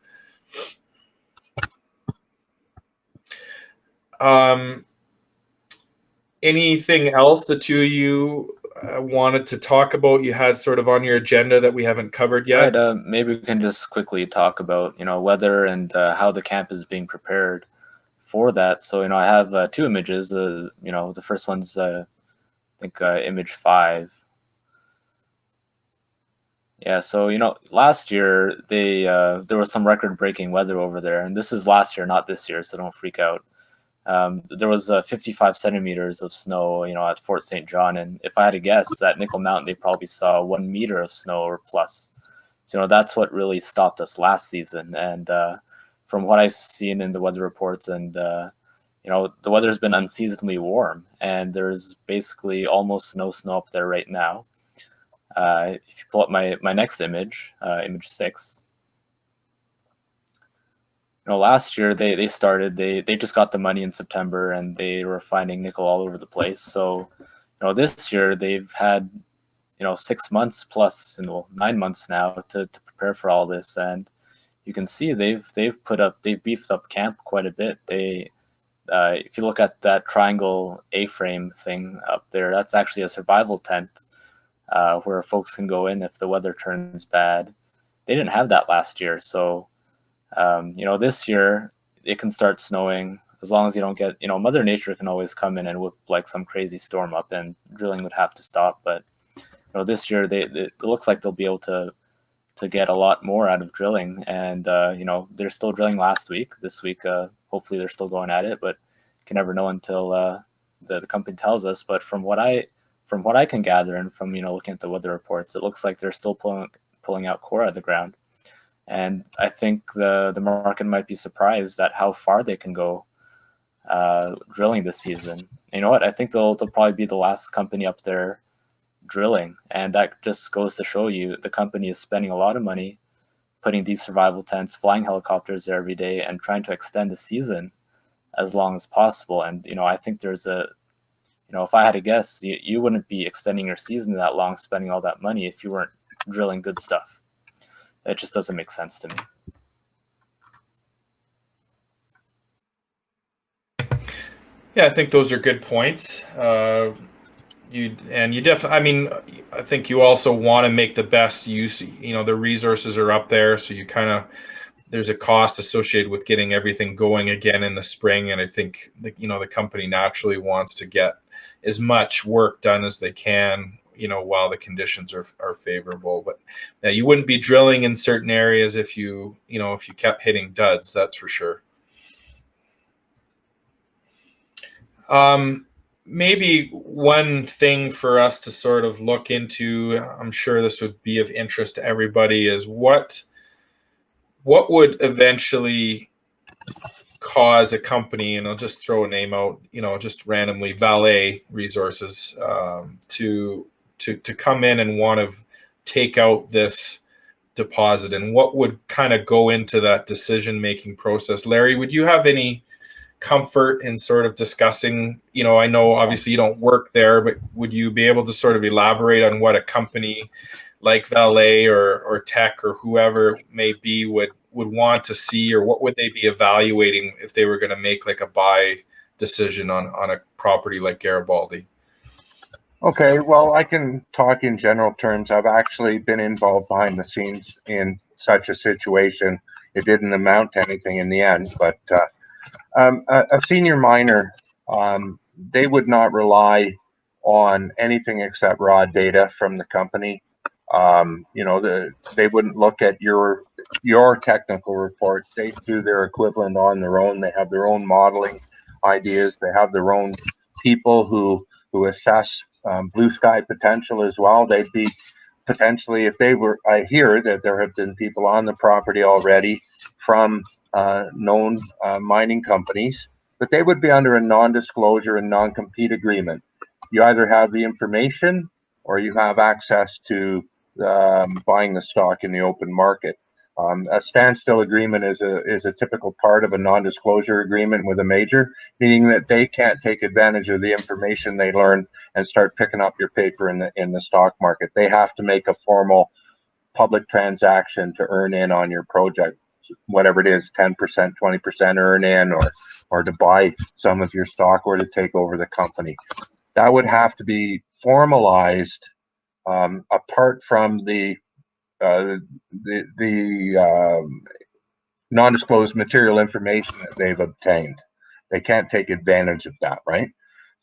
Anything else the two of you wanted to talk about, you had sort of on your agenda that we haven't covered yet? Right, maybe we can just quickly talk about, weather and how the camp is being prepared for that. So, I have 2 images. The first one's, I think, image 5. Yeah, so, last year, there was some record-breaking weather over there. And this is last year, not this year, so don't freak out. There was 55 centimeters of snow, at Fort St. John, and if I had to guess, at Nickel Mountain they probably saw 1 meter of snow or plus. So that's what really stopped us last season. And from what I've seen in the weather reports, and the weather's been unseasonably warm, and there's basically almost no snow up there right now. If you pull up my next image, image 6. Last year they just got the money in September, and they were finding nickel all over the place. So, this year they've had, 6 months plus, 9 months now to prepare for all this, and you can see they've beefed up camp quite a bit. If you look at that triangle A-frame thing up there, that's actually a survival tent where folks can go in if the weather turns bad. They didn't have that last year, so. This year it can start snowing as long as you don't get, Mother Nature can always come in and whip like some crazy storm up, and drilling would have to stop. But, this year it looks like they'll be able to get a lot more out of drilling. And, they're still drilling last week. This week, hopefully they're still going at it, but you can never know until the company tells us. But from what I can gather, and from, looking at the weather reports, it looks like they're still pulling out core out of the ground. And I think the market might be surprised at how far they can go drilling this season. You know what? I think they'll probably be the last company up there drilling. And that just goes to show you the company is spending a lot of money putting these survival tents, flying helicopters there every day, and trying to extend the season as long as possible. And, I think there's if I had to guess, you wouldn't be extending your season that long, spending all that money if you weren't drilling good stuff. It just doesn't make sense to me. Yeah, I think those are good points. I think you also want to make the best use. The resources are up there, so you there's a cost associated with getting everything going again in the spring, and I think the company naturally wants to get as much work done as they can, while the conditions are favorable. But you wouldn't be drilling in certain areas if you kept hitting duds, that's for sure. Maybe one thing for us to sort of look into, I'm sure this would be of interest to everybody, is what would eventually cause a company, and I'll just throw a name out, just randomly, Valuation Resources, to come in and want to take out this deposit, and what would kind of go into that decision-making process. Larry, would you have any comfort in sort of discussing, I know obviously you don't work there, but would you be able to sort of elaborate on what a company like Valuation or Teck or whoever may be would want to see, or what would they be evaluating if they were going to make like a buy decision on a property like Garibaldi? Okay, well, I can talk in general terms. I've actually been involved behind the scenes in such a situation. It didn't amount to anything in the end, but a senior miner, they would not rely on anything except raw data from the company. They wouldn't look at your technical reports. They do their equivalent on their own. They have their own modeling ideas. They have their own people who assess blue sky potential as well. They'd be potentially, if they were, I hear that there have been people on the property already from known mining companies, but they would be under a non-disclosure and non-compete agreement. You either have the information or you have access to buying the stock in the open market. A standstill agreement is a typical part of a non-disclosure agreement with a major, meaning that they can't take advantage of the information they learn and start picking up your paper in the stock market. They have to make a formal public transaction to earn in on your project, whatever it is, 10%, 20% earn in, or to buy some of your stock or to take over the company. That would have to be formalized apart from the non-disclosed material information that they've obtained. They can't take advantage of that, right?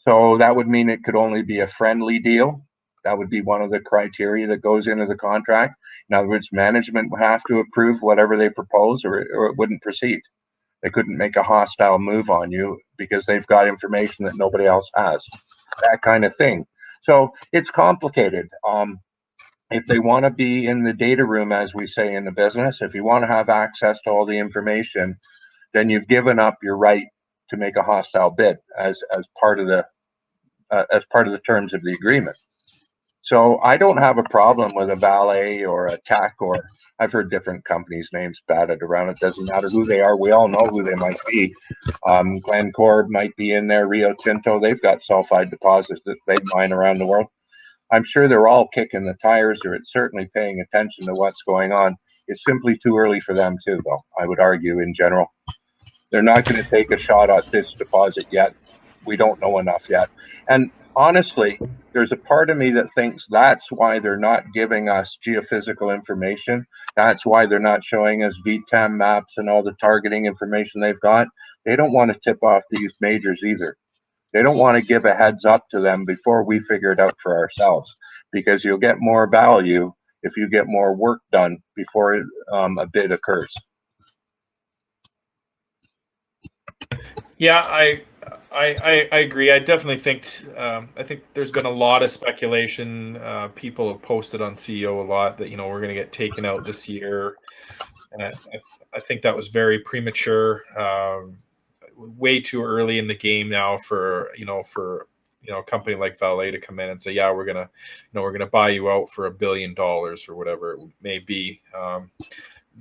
So that would mean it could only be a friendly deal. That would be one of the criteria that goes into the contract. In other words, management would have to approve whatever they propose, or it wouldn't proceed. They couldn't make a hostile move on you because they've got information that nobody else has. That kind of thing. So it's complicated. If they want to be in the data room, as we say in the business, if you want to have access to all the information, then you've given up your right to make a hostile bid as part of the terms of the agreement. So I don't have a problem with a Valet or a TAC, or I've heard different companies' names batted around. It doesn't matter who they are. We all know who they might be. Glencore might be in there. Rio Tinto, they've got sulfide deposits that they mine around the world. I'm sure they're all kicking the tires, or it's certainly paying attention to what's going on. It's simply too early for them too, though, I would argue in general. They're not going to take a shot at this deposit yet. We don't know enough yet. And honestly, there's a part of me that thinks that's why they're not giving us geophysical information. That's why they're not showing us VTEM maps and all the targeting information they've got. They don't want to tip off these majors either. They don't want to give a heads up to them before we figure it out for ourselves, because you'll get more value if you get more work done before a bid occurs. Yeah, I agree. I definitely think there's been a lot of speculation. People have posted on CEO a lot that we're going to get taken out this year, and I think that was very premature. Way too early in the game now for a company like Valet to come in and say, yeah, we're gonna buy you out for $1 billion or whatever it may be.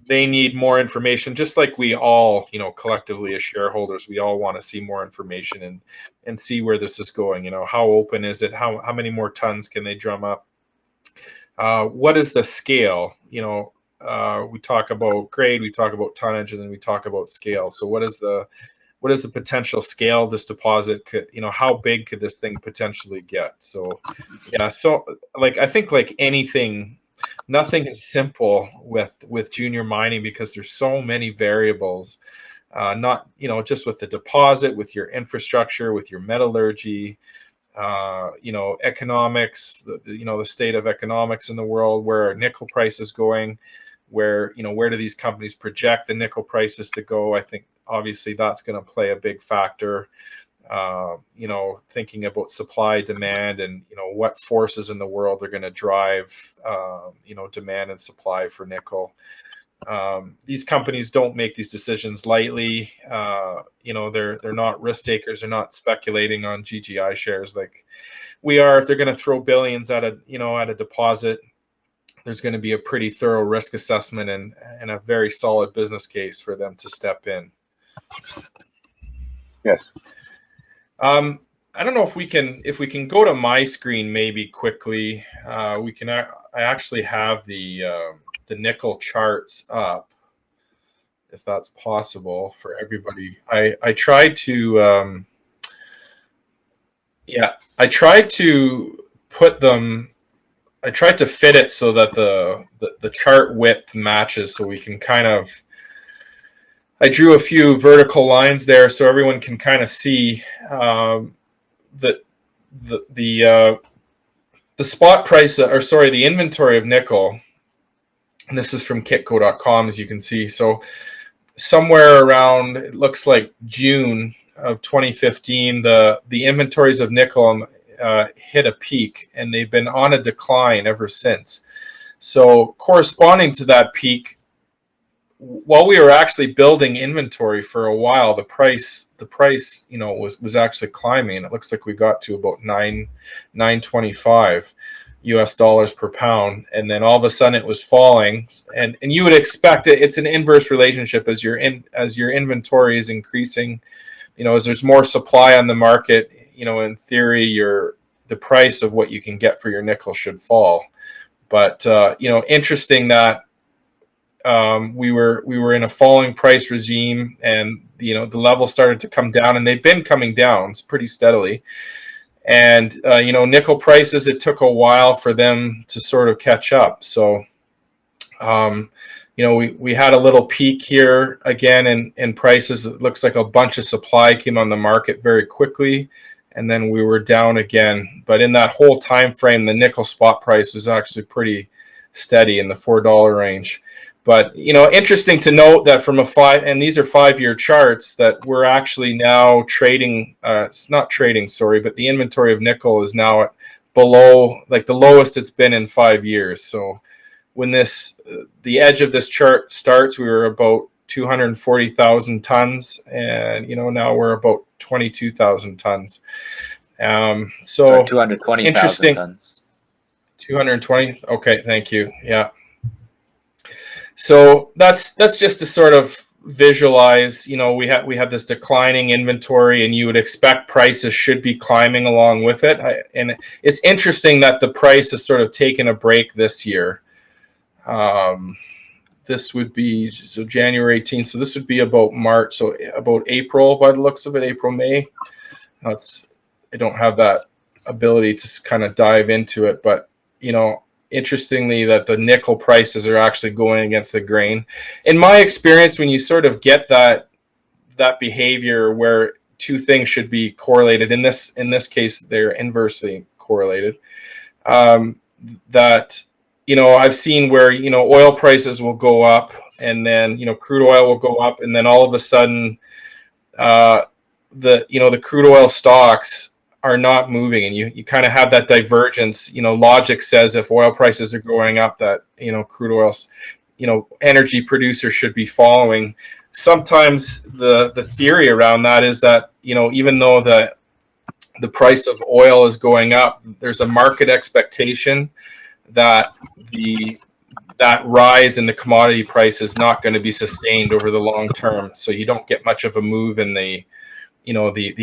They need more information, just like we all, collectively as shareholders, we all want to see more information and see where this is going. How open is it? How many more tons can they drum up? What is the scale? We talk about grade, we talk about tonnage, and then we talk about scale. So what is the potential scale of this deposit? How big could this thing potentially get? So, yeah. So, I think like anything, nothing is simple with junior mining because there's so many variables. Not just with the deposit, with your infrastructure, with your metallurgy, economics. The state of economics in the world, where are nickel prices going? Where do these companies project the nickel prices to go? I think obviously that's going to play a big factor. Thinking about supply, demand, and what forces in the world are going to drive demand and supply for nickel. These companies don't make these decisions lightly. They're not risk takers. They're not speculating on GGI shares like we are. If they're going to throw billions at a deposit, there's going to be a pretty thorough risk assessment and a very solid business case for them to step in. Yes. I don't know if we can go to my screen maybe quickly. I actually have the nickel charts up, if that's possible for everybody. I tried to put them. I tried to fit it so that the chart width matches, so we can kind of. I drew a few vertical lines there so everyone can kind of see the spot price, the inventory of nickel. And this is from kitco.com, as you can see. So somewhere around, it looks like June of 2015, the inventories of nickel hit a peak, and they've been on a decline ever since. So corresponding to that peak, while we were actually building inventory for a while, the price was actually climbing, and it looks like we got to about $9.25 US per pound, and then all of a sudden it was falling. And you would expect it. It's an inverse relationship as your inventory is increasing. As there's more supply on the market, in theory, the price of what you can get for your nickel should fall. But interesting that. We were in a falling price regime, and the level started to come down, and they've been coming down pretty steadily. And nickel prices, it took a while for them to sort of catch up. So we had a little peak here again in prices. It looks like a bunch of supply came on the market very quickly, and then we were down again. But in that whole time frame, the nickel spot price was actually pretty steady in the $4 range. But, interesting to note that from and these are 5-year charts, that we're actually now trading, it's not trading, sorry, but the inventory of nickel is now at below, like, the lowest it's been in 5 years. So when the edge of this chart starts, we were about 240,000 tons, and, now we're about 22,000 tons. So 220,000 tons. 220. Okay, thank you. Yeah. So that's just to sort of visualize, we have this declining inventory, and you would expect prices should be climbing along with it. And it's interesting that the price has sort of taken a break this year. This would be January 18th. So this would be about March. So about April, by the looks of it, April, May. I don't have that ability to kind of dive into it, but interestingly, that the nickel prices are actually going against the grain. In my experience, when you sort of get that behavior where two things should be correlated, in this case, they're inversely correlated. That I've seen where oil prices will go up, and then crude oil will go up, and then all of a sudden, the crude oil stocks are not moving, and you kind of have that divergence. Logic says if oil prices are going up, that crude oil's energy producers should be following. Sometimes the theory around that is that even though the price of oil is going up, there's a market expectation that that rise in the commodity price is not going to be sustained over the long term, so you don't get much of a move in the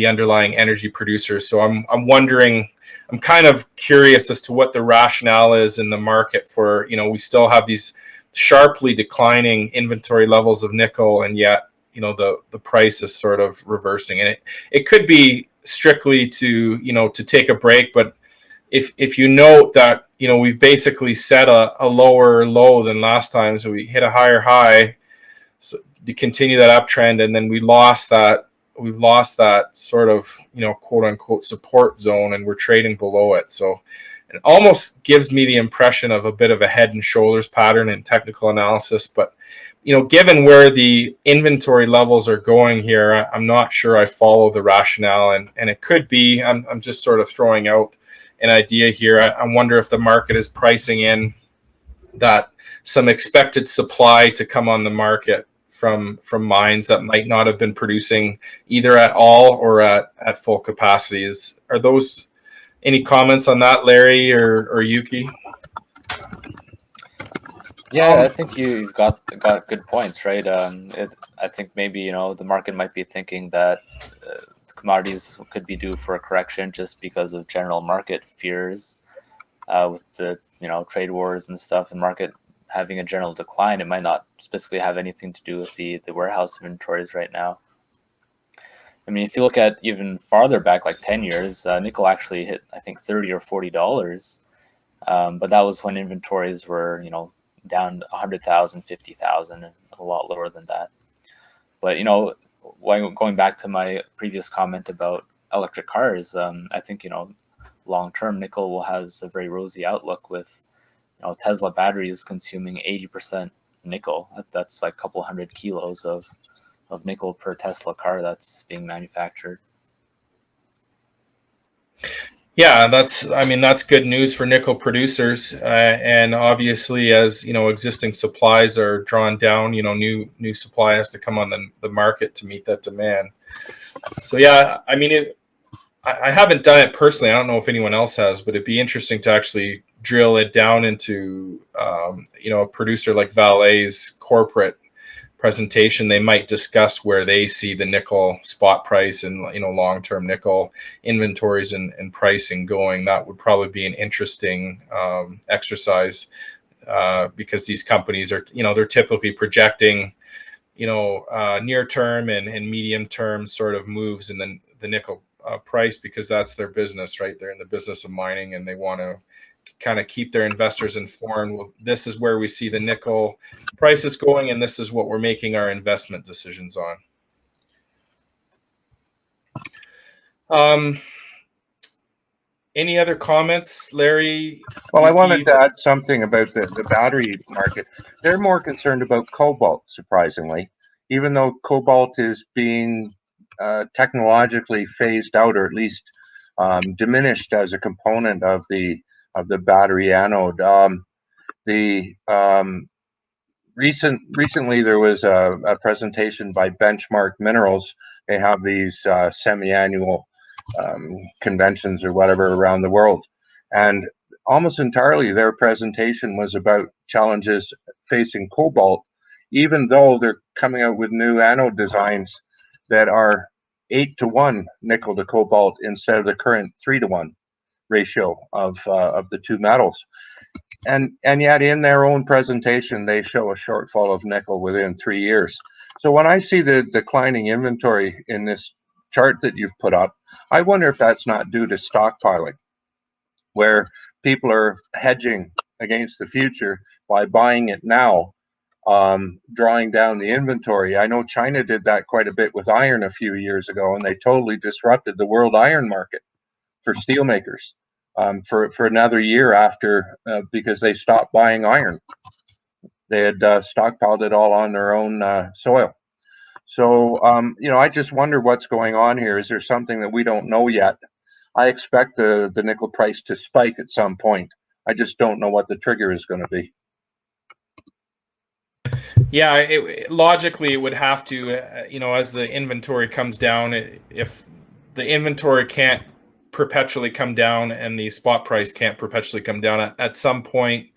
underlying energy producers. So I'm wondering, I'm kind of curious as to what the rationale is in the market for, we still have these sharply declining inventory levels of nickel, and yet, the price is sort of reversing. And it could be strictly to take a break, but if you note that, we've basically set a lower low than last time, so we hit a higher high, so to continue that uptrend, and then we've lost that sort of, quote unquote support zone, and we're trading below it. So it almost gives me the impression of a bit of a head and shoulders pattern in technical analysis. But, given where the inventory levels are going here, I'm not sure I follow the rationale, and it could be, I'm just sort of throwing out an idea here. I wonder if the market is pricing in that some expected supply to come on the market from mines that might not have been producing either at all or at full capacities. Are those any comments on that, Larry or Yuki? Yeah, I think you've got good points, right? I think maybe the market might be thinking that commodities could be due for a correction just because of general market fears with the trade wars and stuff, and market having a general decline. It might not specifically have anything to do with the warehouse inventories right now. I mean, if you look at even farther back, like 10 years, nickel actually hit, I think, $30 or $40. But that was when inventories were, down 100,000, 50,000, and a lot lower than that. But, going back to my previous comment about electric cars, I think, long-term nickel will has a very rosy outlook with, Tesla batteries consuming 80% nickel. That's like a couple hundred kilos of nickel per Tesla car that's being manufactured. Yeah, that's good news for nickel producers. And obviously, as existing supplies are drawn down, new supply has to come on the market to meet that demand. So yeah, I mean, I haven't done it personally. I don't know if anyone else has, but it'd be interesting to actually drill it down into, a producer like Vale's corporate presentation. They might discuss where they see the nickel spot price and, long-term nickel inventories and pricing going. That would probably be an interesting exercise because these companies are, they're typically projecting, near term and medium term sort of moves in the nickel price, because that's their business, right? They're in the business of mining, and they want to kind of keep their investors informed. Well, this is where we see the nickel prices going, and this is what we're making our investment decisions on. Any other comments, Larry? Well, I Yuki? wanted to add something about the battery market. They're more concerned about cobalt, surprisingly, even though cobalt is being technologically phased out, or at least diminished as a component of the battery anode. The recently there was a presentation by Benchmark Minerals. They have these semi-annual conventions or whatever around the world, and almost entirely their presentation was about challenges facing cobalt, even though they're coming out with new anode designs that are 8-to-1 nickel to cobalt instead of the current 3-to-1 ratio of the two metals. And yet in their own presentation they show a shortfall of nickel within 3 years. So when I see the declining inventory in this chart that you've put up, I wonder if that's not due to stockpiling, where people are hedging against the future by buying it now, drawing down the inventory. I know China did that quite a bit with iron a few years ago, and they totally disrupted the world iron market for steelmakers for another year after, because they stopped buying iron. They had stockpiled it all on their own soil. So, I just wonder what's going on here. Is there something that we don't know yet? I expect the nickel price to spike at some point. I just don't know what the trigger is going to be. Yeah, logically it would have to, as the inventory comes down, if the inventory can't perpetually come down and the spot price can't perpetually come down, at some point,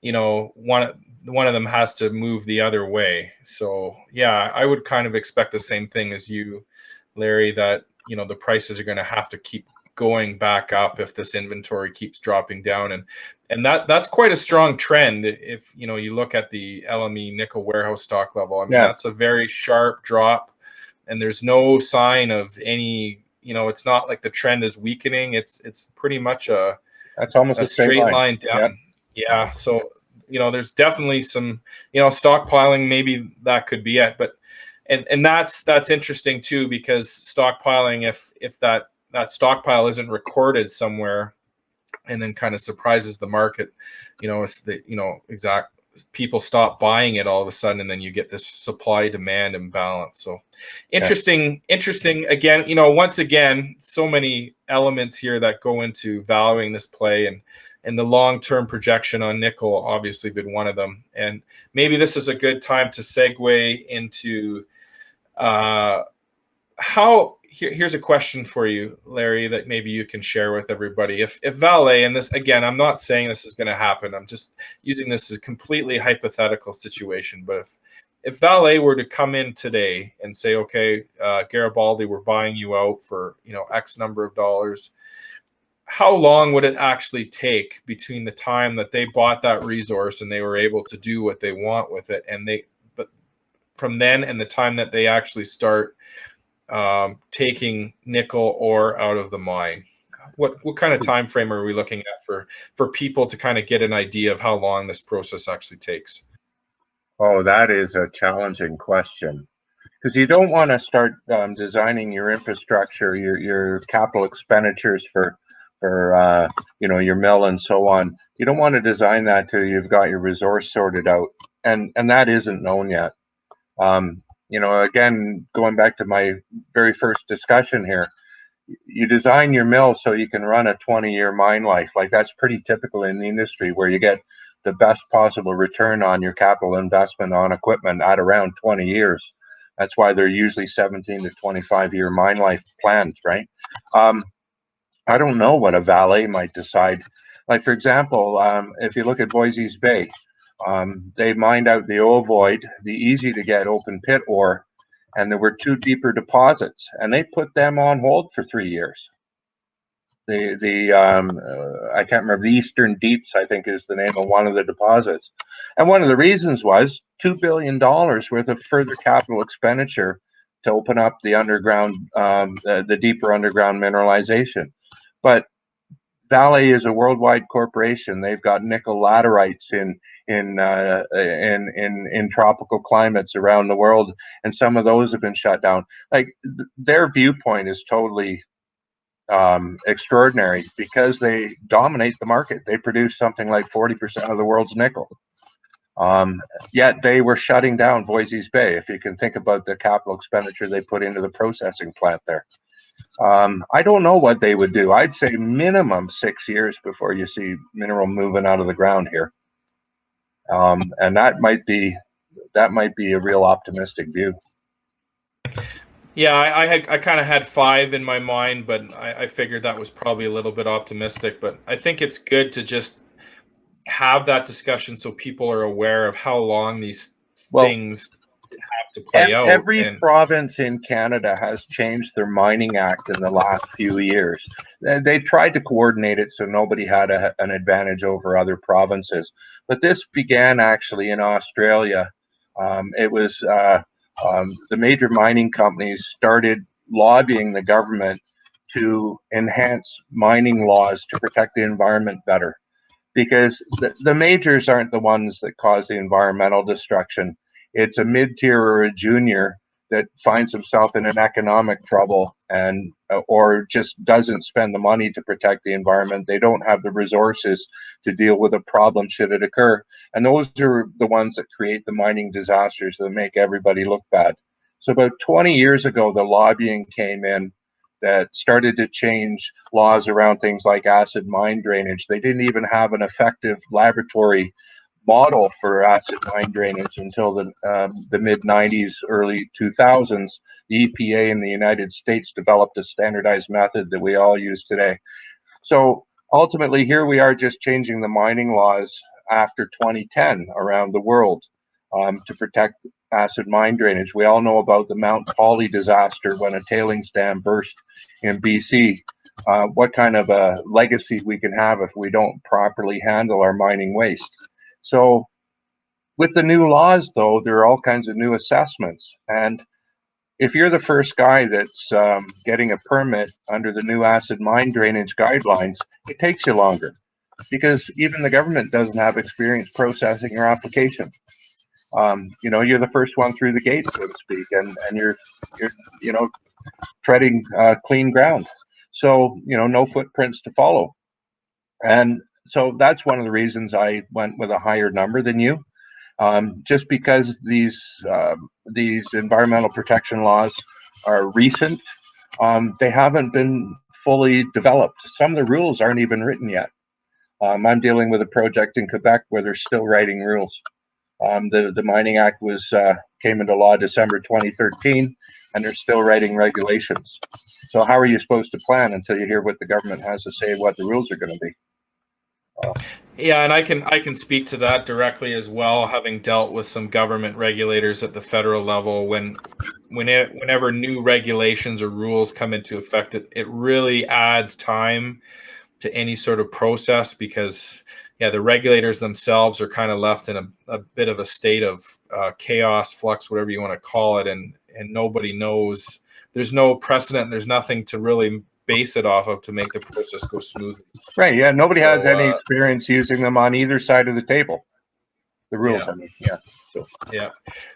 one of them has to move the other way. So yeah, I would kind of expect the same thing as you, Larry, that the prices are going to have to keep going back up if this inventory keeps dropping down, and that's quite a strong trend. If you look at the LME nickel warehouse stock level, I mean, that's a very sharp drop, and there's no sign of any, it's not like the trend is weakening. It's pretty much that's almost a straight line down. Yeah, so there's definitely some stockpiling, maybe that could be it, but and that's interesting too, because stockpiling, if that stockpile isn't recorded somewhere and then kind of surprises the market, it's the exact people stop buying it all of a sudden, and then you get this supply demand imbalance. So interesting again, once again, so many elements here that go into valuing this play, and the long-term projection on nickel obviously been one of them. And maybe this is a good time to segue into here's a question for you, Larry, that maybe you can share with everybody. If Vale, and this again, I'm not saying this is going to happen, I'm just using this as a completely hypothetical situation, but if Vale were to come in today and say, okay, Garibaldi, we're buying you out for X number of dollars, how long would it actually take between the time that they bought that resource and they were able to do what they want with it, but from then and the time that they actually start taking nickel ore out of the mine? What kind of time frame are we looking at for people to kind of get an idea of how long this process actually takes? Oh, that is a challenging question, because you don't want to start designing your infrastructure, your capital expenditures for your mill and so on. You don't want to design that till you've got your resource sorted out, and that isn't known yet. Again, going back to my very first discussion here, you design your mill so you can run a 20-year mine life. Like, that's pretty typical in the industry, where you get the best possible return on your capital investment on equipment at around 20 years. That's why they're usually 17 to 25-year mine life plans, right? I don't know what a Vale might decide. Like, for example, if you look at Voisey's Bay, they mined out the ovoid, the easy to get open pit ore, and there were 2 deeper deposits, and they put them on hold for 3 years. I can't remember, the Eastern Deeps, I think, is the name of one of the deposits. And one of the reasons was $2 billion worth of further capital expenditure to open up the underground, the deeper underground mineralization. But Vale is a worldwide corporation. They've got nickel laterites in tropical climates around the world, and some of those have been shut down. Like, their viewpoint is totally extraordinary because they dominate the market. They produce something like 40% of the world's nickel. Yet they were shutting down Voisey's Bay. If you can think about the capital expenditure they put into the processing plant there. I don't know what they would do. I'd say minimum 6 years before you see mineral moving out of the ground here. And that might be a real optimistic view. Yeah, I kind of had 5 in my mind, but I figured that was probably a little bit optimistic. But I think it's good to just have that discussion so people are aware of how long these things have to play out. Every province in Canada has changed their mining act in the last few years. They tried to coordinate it so nobody had an advantage over other provinces. But this began actually in Australia. It was the major mining companies started lobbying the government to enhance mining laws to protect the environment better. Because the majors aren't the ones that cause the environmental destruction. It's a mid-tier or a junior that finds himself in an economic trouble and or just doesn't spend the money to protect the environment. They don't have the resources to deal with a problem should it occur. And those are the ones that create the mining disasters that make everybody look bad. So about 20 years ago, the lobbying came in that started to change laws around things like acid mine drainage. They didn't even have an effective laboratory model for acid mine drainage until the mid-90s, early 2000s. The EPA in the United States developed a standardized method that we all use today. So ultimately, here we are just changing the mining laws after 2010 around the world to protect acid mine drainage. We all know about the Mount Holly disaster when a tailings dam burst in BC. What kind of a legacy we can have if we don't properly handle our mining waste. So with the new laws, though, there are all kinds of new assessments. And if you're the first guy that's getting a permit under the new acid mine drainage guidelines, it takes you longer because even the government doesn't have experience processing your application. You're the first one through the gate, so to speak, and you're treading clean ground. So, no footprints to follow. And so that's one of the reasons I went with a higher number than you, just because these environmental protection laws are recent. They haven't been fully developed. Some of the rules aren't even written yet. I'm dealing with a project in Quebec where they're still writing rules. The Mining Act came into law December 2013, and they're still writing regulations. So how are you supposed to plan until you hear what the government has to say, what the rules are going to be? Yeah, and I can speak to that directly as well, having dealt with some government regulators at the federal level. Whenever new regulations or rules come into effect, it really adds time to any sort of process because, the regulators themselves are kind of left in a bit of a state of chaos, flux, whatever you want to call it, and nobody knows. There's no precedent. There's nothing to really base it off of to make the process go smoothly. Right. Yeah. Nobody has any experience using them on either side of the table. The rules. Yeah. I mean, yeah.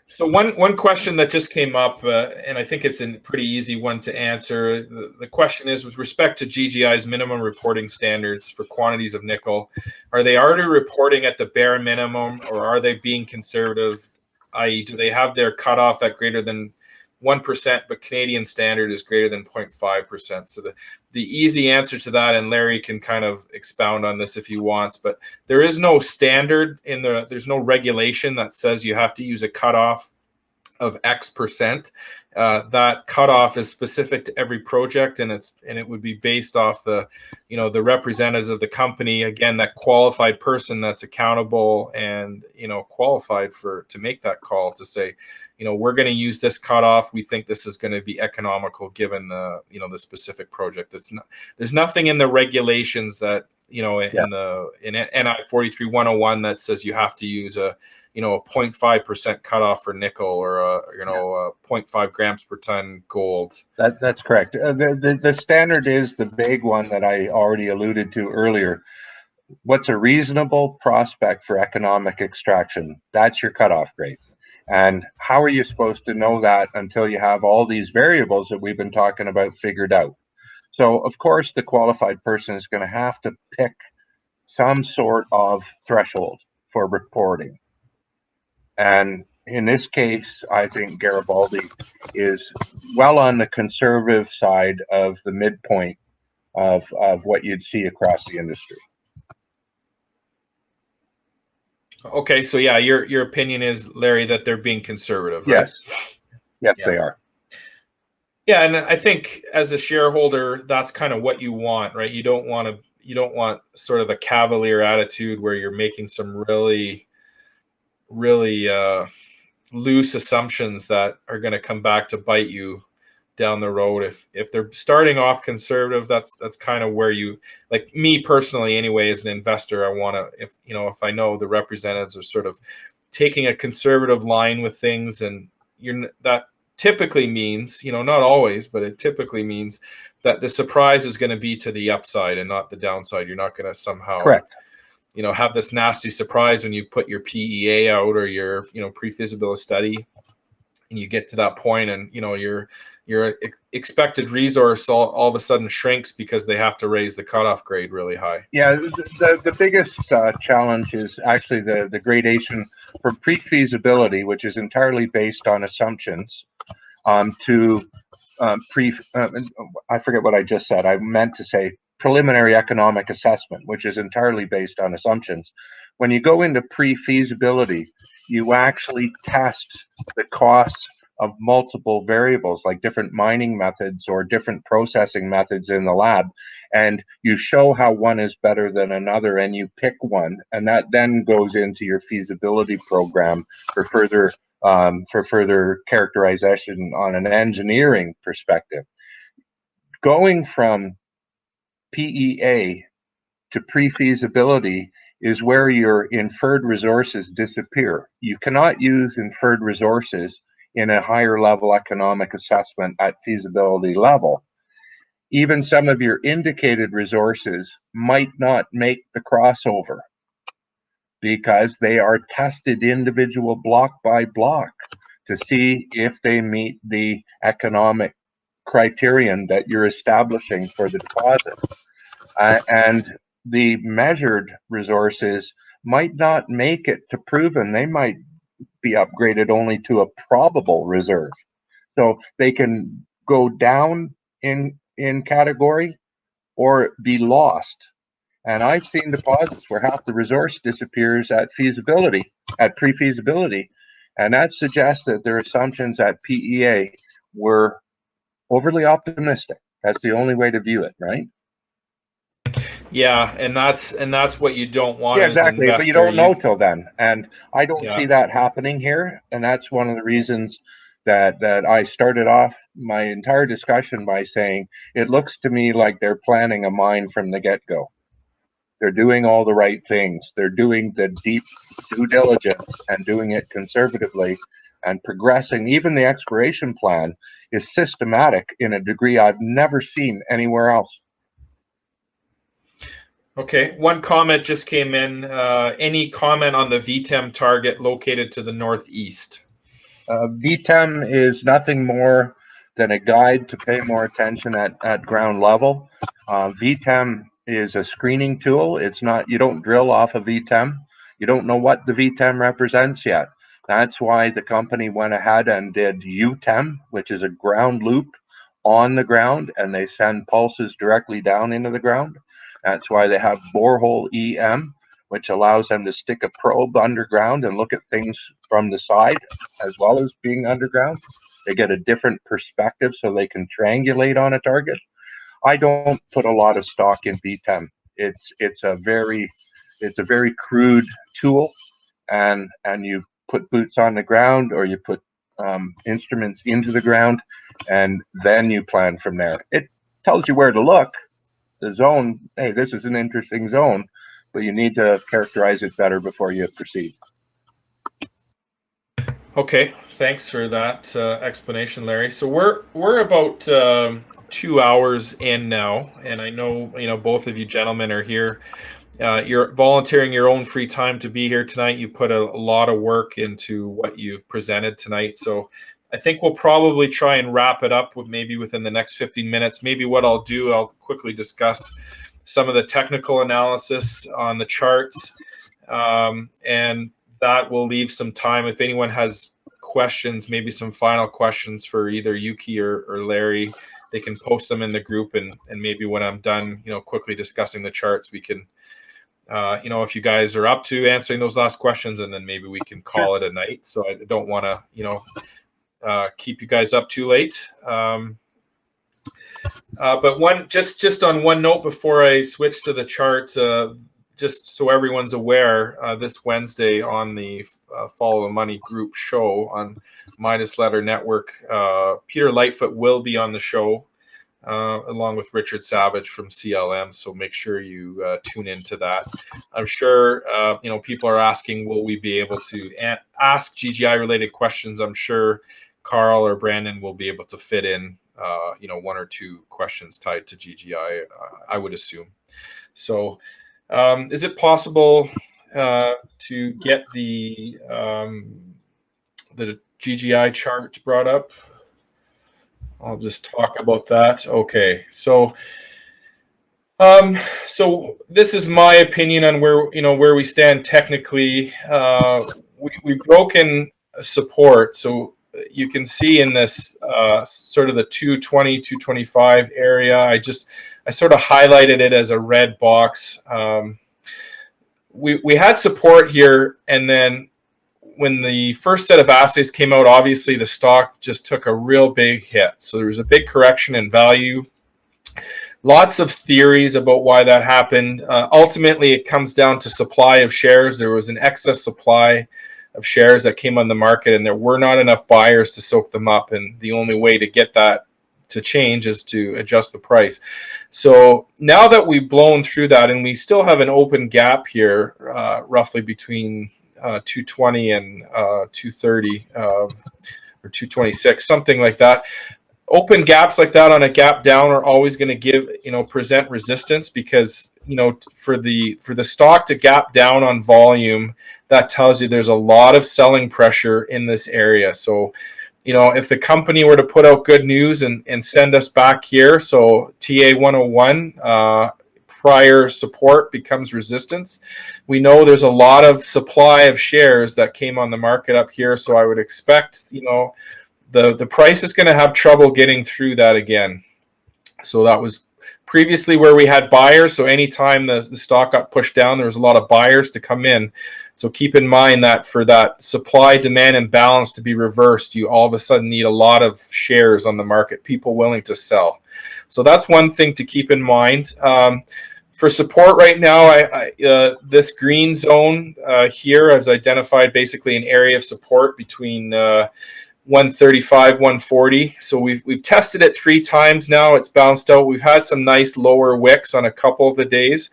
So one question that just came up, and I think it's a pretty easy one to answer. The question is with respect to GGI's minimum reporting standards for quantities of nickel, are they already reporting at the bare minimum, or are they being conservative? I.e., do they have their cutoff at greater than 1%, but Canadian standard is greater than 0.5%. So the easy answer to that, and Larry can kind of expound on this if he wants, but there is no standard there's no regulation that says you have to use a cutoff of X%. That cutoff is specific to every project, and it would be based off the representatives of the company, again, that qualified person that's accountable and qualified to make that call to say, we're going to use this cutoff. We think this is going to be economical given the specific project. There's nothing in the regulations that in NI 43-101 that says you have to use a 0.5% cutoff for nickel or a 0.5 grams per ton gold. That's correct. The standard is the big one that I already alluded to earlier. What's a reasonable prospect for economic extraction? That's your cutoff grade. And how are you supposed to know that until you have all these variables that we've been talking about figured out? So of course the qualified person is going to have to pick some sort of threshold for reporting. And in this case, I think Garibaldi is well on the conservative side of the midpoint of what you'd see across the industry. Okay, so yeah, your opinion is, Larry, that they're being conservative, right? Yes, Yeah. they are. Yeah, and I think as a shareholder, that's kind of what you want, right? You don't want sort of the cavalier attitude where you're making some really loose assumptions that are going to come back to bite you down the road. If they're starting off conservative, that's kind of where you, like me personally anyway, as an investor, I want to, if I know the representatives are sort of taking a conservative line with things, and that typically means, not always, but it typically means that the surprise is going to be to the upside and not the downside. You're not going to somehow Correct. Have this nasty surprise when you put your PEA out or your, pre-feasibility study, and you get to that point and, your expected resource all of a sudden shrinks because they have to raise the cutoff grade really high. Yeah, the biggest challenge is actually the gradation from pre-feasibility, which is entirely based on assumptions, to I forget what I just said. I meant to say preliminary economic assessment, which is entirely based on assumptions. When you go into pre-feasibility, you actually test the costs of multiple variables, like different mining methods or different processing methods in the lab, and you show how one is better than another, and you pick one, and that then goes into your feasibility program for further characterization on an engineering perspective. Going from PEA to pre-feasibility is where your inferred resources disappear. You cannot use inferred resources in a higher level economic assessment at feasibility level. Even some of your indicated resources might not make the crossover because they are tested individual block by block to see if they meet the economic criterion that you're establishing for the deposit. And the measured resources might not make it to proven. They might be upgraded only to a probable reserve. So they can go down in category or be lost. And I've seen deposits where half the resource disappears at pre-feasibility. And that suggests that their assumptions at PEA were overly optimistic. That's the only way to view it, right? Yeah, and that's what you don't want. Yeah, as an exactly. investor. But you don't know till then. And I don't Yeah. see that happening here. And that's one of the reasons that I started off my entire discussion by saying it looks to me like they're planning a mine from the get-go. They're doing all the right things. They're doing the deep due diligence and doing it conservatively and progressing. Even the exploration plan is systematic in a degree I've never seen anywhere else. Okay, one comment just came in. Any comment on the VTEM target located to the northeast? VTEM is nothing more than a guide to pay more attention at ground level. VTEM is a screening tool. It's not, you don't drill off of VTEM. You don't know what the VTEM represents yet. That's why the company went ahead and did UTEM, which is a ground loop on the ground, and they send pulses directly down into the ground. That's why they have borehole EM, which allows them to stick a probe underground and look at things from the side as well as being underground. They get a different perspective so they can triangulate on a target. I don't put a lot of stock in VTEM. It's a very crude tool, and you put boots on the ground or you put instruments into the ground, and then you plan from there. It tells you where to look. The zone, hey, this is an interesting zone, but you need to characterize it better before you proceed. Okay, thanks for that explanation, Larry. So we're about 2 hours in now, and I know both of you gentlemen are here. You're volunteering your own free time to be here tonight. You put a lot of work into what you've presented tonight, so I think we'll probably try and wrap it up with maybe within the next 15 minutes. Maybe what I'll do, I'll quickly discuss some of the technical analysis on the charts, and that will leave some time if anyone has questions, maybe some final questions for either Yuki or Larry. They can post them in the group, and maybe when I'm done, quickly discussing the charts, we can, if you guys are up to answering those last questions, and then maybe we can call it a night. So I don't want to, keep you guys up too late. But just on one note before I switch to the chart, just so everyone's aware, this Wednesday on the Follow the Money group show on Midas Letter Network, Peter Lightfoot will be on the show, along with Richard Savage from CLM. So make sure you tune into that. I'm sure people are asking, will we be able to ask GGI related questions? I'm sure Carl or Brandon will be able to fit in one or two questions tied to GGI, I would assume. So is it possible to get the GGI chart brought up? I'll just talk about that. Okay, so this is my opinion on where we stand technically. We've broken support, so you can see in this sort of the 220, 225 area. I sort of highlighted it as a red box. We had support here, and then when the first set of assays came out, obviously the stock just took a real big hit. So there was a big correction in value. Lots of theories about why that happened. Ultimately, it comes down to supply of shares. There was an excess supply of shares that came on the market, and there were not enough buyers to soak them up. And the only way to get that to change is to adjust the price. So now that we've blown through that, and we still have an open gap here, roughly between 220 and 230 or 226, something like that. Open gaps like that on a gap down are always going to present resistance, because for the stock to gap down on volume, that tells you there's a lot of selling pressure in this area. So if the company were to put out good news and send us back here, so TA 101, prior support becomes resistance. We know there's a lot of supply of shares that came on the market up here, so I would expect the price is going to have trouble getting through that again. So that was previously where we had buyers. So anytime the stock got pushed down, there was a lot of buyers to come in. So keep in mind that for that supply demand imbalance to be reversed, you all of a sudden need a lot of shares on the market, people willing to sell. So that's one thing to keep in mind. For support right now, this green zone here is identified basically an area of support between 135, 140. So we've tested it 3 times now. It's bounced out. We've had some nice lower wicks on a couple of the days.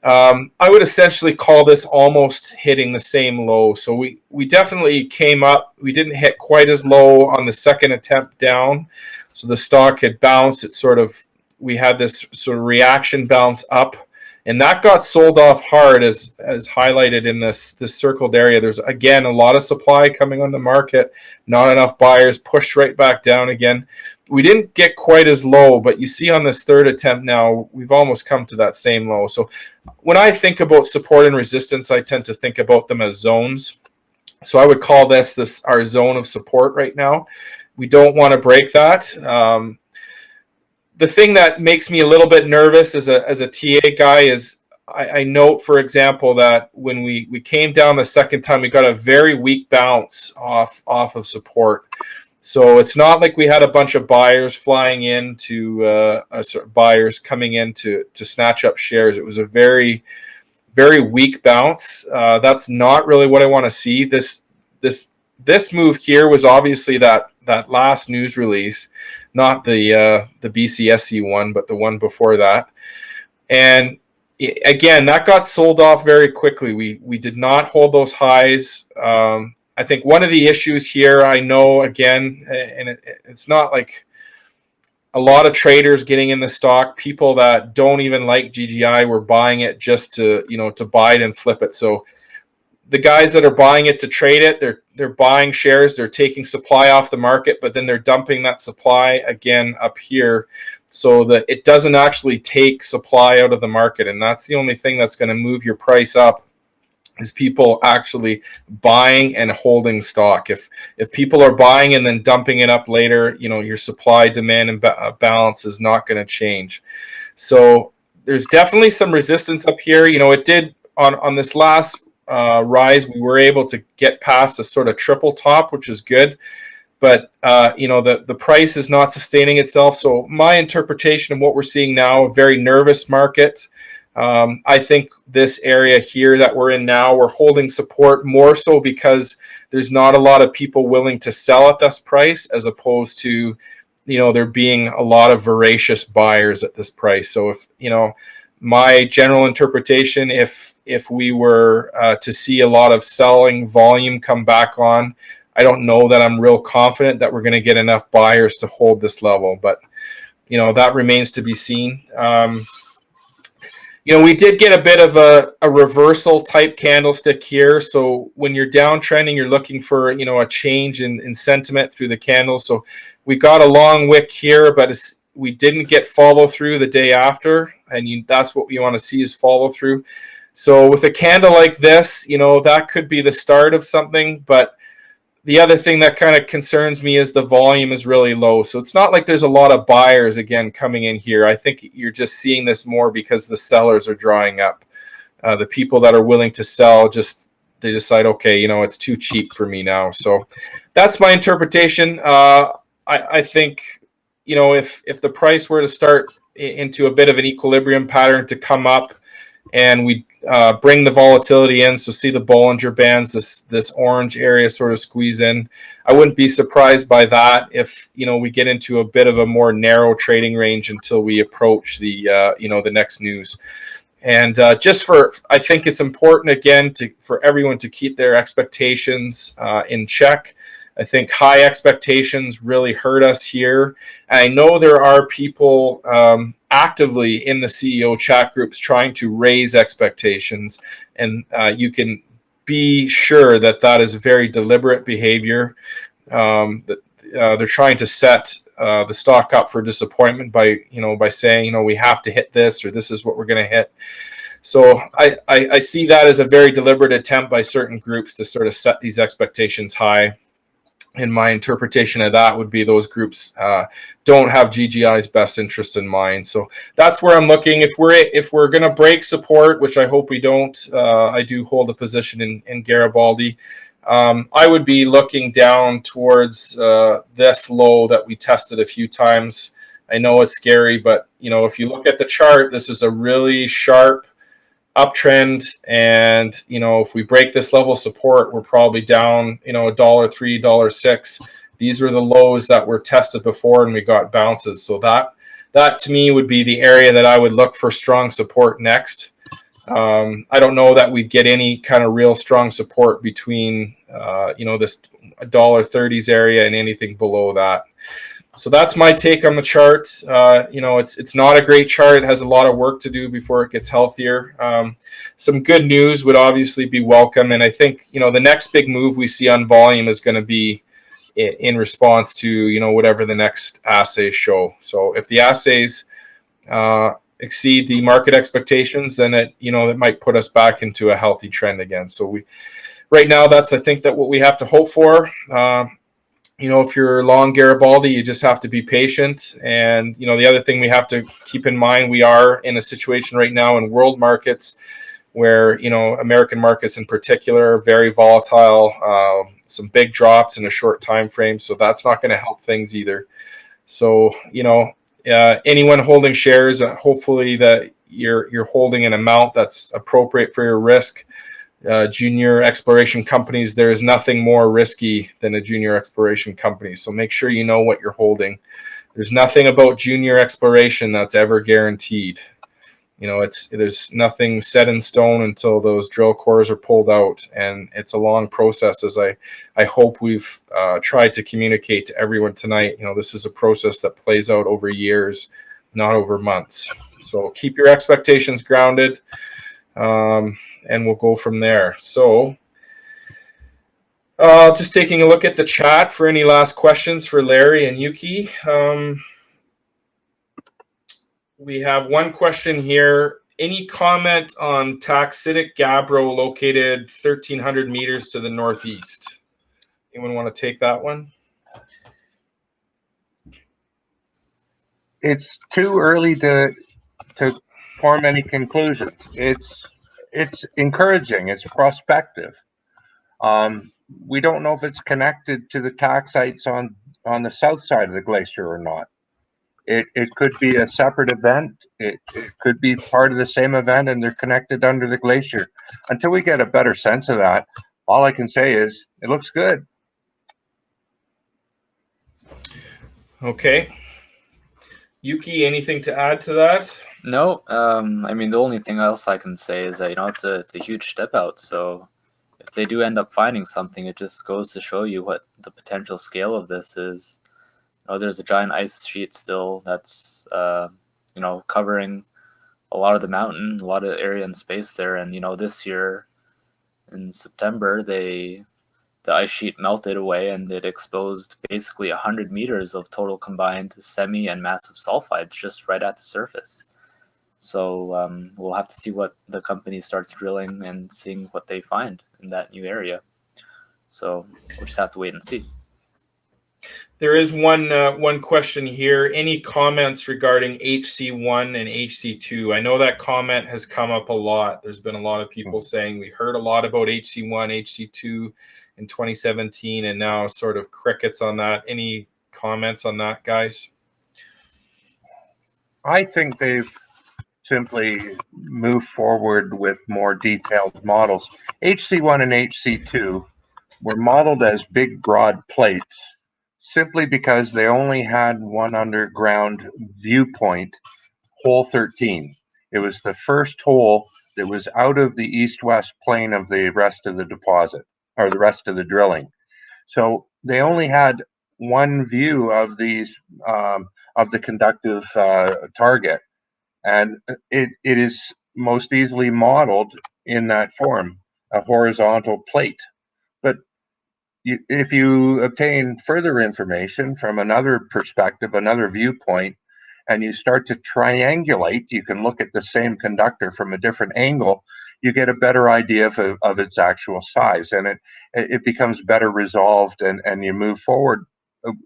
I would essentially call this almost hitting the same low. So we definitely came up. We didn't hit quite as low on the second attempt down. So the stock had bounced. We had this sort of reaction bounce up, and that got sold off hard as highlighted in this circled area. There's, again, a lot of supply coming on the market, not enough buyers, pushed right back down again. We didn't get quite as low, but you see on this third attempt now, we've almost come to that same low. So when I think about support and resistance, I tend to think about them as zones. So I would call this our zone of support right now. We don't want to break that. The thing that makes me a little bit nervous as a TA guy is I note, for example, that when we came down the second time, we got a very weak bounce off of support. So it's not like we had a bunch of buyers flying in buyers coming in to snatch up shares. It was a very, very weak bounce. That's not really what I want to see. This move here was obviously that last news release, not the BCSC one, but the one before that. And again, that got sold off very quickly. We did not hold those highs. I think one of the issues here, I know, again, and it's not like a lot of traders getting in the stock, people that don't even like GGI were buying it just to buy it and flip it. So the guys that are buying it to trade it, they're buying shares, they're taking supply off the market, but then they're dumping that supply again up here, so that it doesn't actually take supply out of the market. And that's the only thing that's going to move your price up, is people actually buying and holding stock. If people are buying and then dumping it up later, your supply demand and balance is not going to change. So there's definitely some resistance up here. It did on this last rise, we were able to get past a sort of triple top, which is good. But the price is not sustaining itself. So my interpretation of what we're seeing now, a very nervous market. I think this area here that we're in now, we're holding support more so because there's not a lot of people willing to sell at this price, as opposed to, there being a lot of voracious buyers at this price. So if, my general interpretation, if we were to see a lot of selling volume come back on, I don't know that I'm real confident that we're going to get enough buyers to hold this level, but that remains to be seen. We did get a bit of a reversal type candlestick here. So when you're downtrending, you're looking for, a change in sentiment through the candles. So we got a long wick here, but we didn't get follow through the day after. And that's what we want to see, is follow through. So with a candle like this, that could be the start of something. But the other thing that kind of concerns me is the volume is really low. So it's not like there's a lot of buyers, again, coming in here. I think you're just seeing this more because the sellers are drying up. The people that are willing to sell, they decide, okay, it's too cheap for me now. So that's my interpretation. I think, if the price were to start into a bit of an equilibrium pattern to come up, and we bring the volatility in, so see the Bollinger Bands, this orange area sort of squeeze in, I wouldn't be surprised by that if we get into a bit of a more narrow trading range until we approach the the next news. And I think it's important, again, for everyone to keep their expectations in check. I think high expectations really hurt us here. I know there are people actively in the CEO chat groups trying to raise expectations, and you can be sure that is very deliberate behavior. That they're trying to set the stock up for disappointment by saying, we have to hit this, or this is what we're going to hit. So I see that as a very deliberate attempt by certain groups to sort of set these expectations high. And my interpretation of that would be those groups don't have GGI's best interest in mind. So that's where I'm looking. If we're going to break support, which I hope we don't, I do hold a position in Garibaldi. I would be looking down towards this low that we tested a few times. I know it's scary, but if you look at the chart, this is a really sharp uptrend, and if we break this level of support, we're probably down $1.03, $1.06. These were the lows that were tested before, and we got bounces. So that to me would be the area that I would look for strong support next. I don't know that we'd get any kind of real strong support between this $1.30s area and anything below that. So that's my take on the chart. It's not a great chart. It has a lot of work to do before it gets healthier. Some good news would obviously be welcome. And I think, the next big move we see on volume is going to be in response to, whatever the next assays show. So if the assays exceed the market expectations, then it might put us back into a healthy trend again. So right now, that's, I think, that what we have to hope for. If you're long Garibaldi, you just have to be patient. And, the other thing we have to keep in mind, we are in a situation right now in world markets where, American markets in particular are very volatile, some big drops in a short time frame. So that's not going to help things either. So, anyone holding shares, hopefully that you're holding an amount that's appropriate for your risk. Junior exploration companies, there is nothing more risky than a junior exploration company. So make sure you know what you're holding. There's nothing about junior exploration that's ever guaranteed. There's nothing set in stone until those drill cores are pulled out, and it's a long process, as I hope we've tried to communicate to everyone tonight. This is a process that plays out over years, not over months. So keep your expectations grounded. And we'll go from there. So Just taking a look at the chat for any last questions for Larry and Yuki. We have one question here. Any comment on taxitic gabbro located 1,300 meters to the northeast? Anyone want to take that one? It's too early to form any conclusions. It's encouraging. It's prospective. We don't know if it's connected to the taxites on the south side of the glacier or not. It could be a separate event. It could be part of the same event, and they're connected under the glacier. Until we get a better sense of that, all I can say is it looks good. Okay. Yuki, anything to add to that? No, I mean, the only thing else I can say is that, you know, it's a huge step out. So if they do end up finding something, it just goes to show you what the potential scale of this is. You know, there's a giant ice sheet still that's, you know, covering a lot of the mountain, a lot of area and space there. And, you know, this year in September, the ice sheet melted away and it exposed basically 100 meters of total combined semi and massive sulfides just right at the surface. So we'll have to see what the company starts drilling and seeing what they find in that new area. So we'll just have to wait and see. There is one question here. Any comments regarding HC1 and HC2? I know that comment has come up a lot. There's been a lot of people saying we heard a lot about HC1, HC2 in 2017, and now sort of crickets on that. Any comments on that, guys? I think they've simply moved forward with more detailed models. HC1 and HC2 were modeled as big, broad plates simply because they only had one underground viewpoint, hole 13. It was the first hole that was out of the east-west plane of the rest of the deposit, or the rest of the drilling. So they only had one view of these, of the conductive target. And it is most easily modeled in that form, a horizontal plate. But if you obtain further information from another perspective, another viewpoint, and you start to triangulate, you can look at the same conductor from a different angle, you get a better idea of its actual size, and it becomes better resolved, and you move forward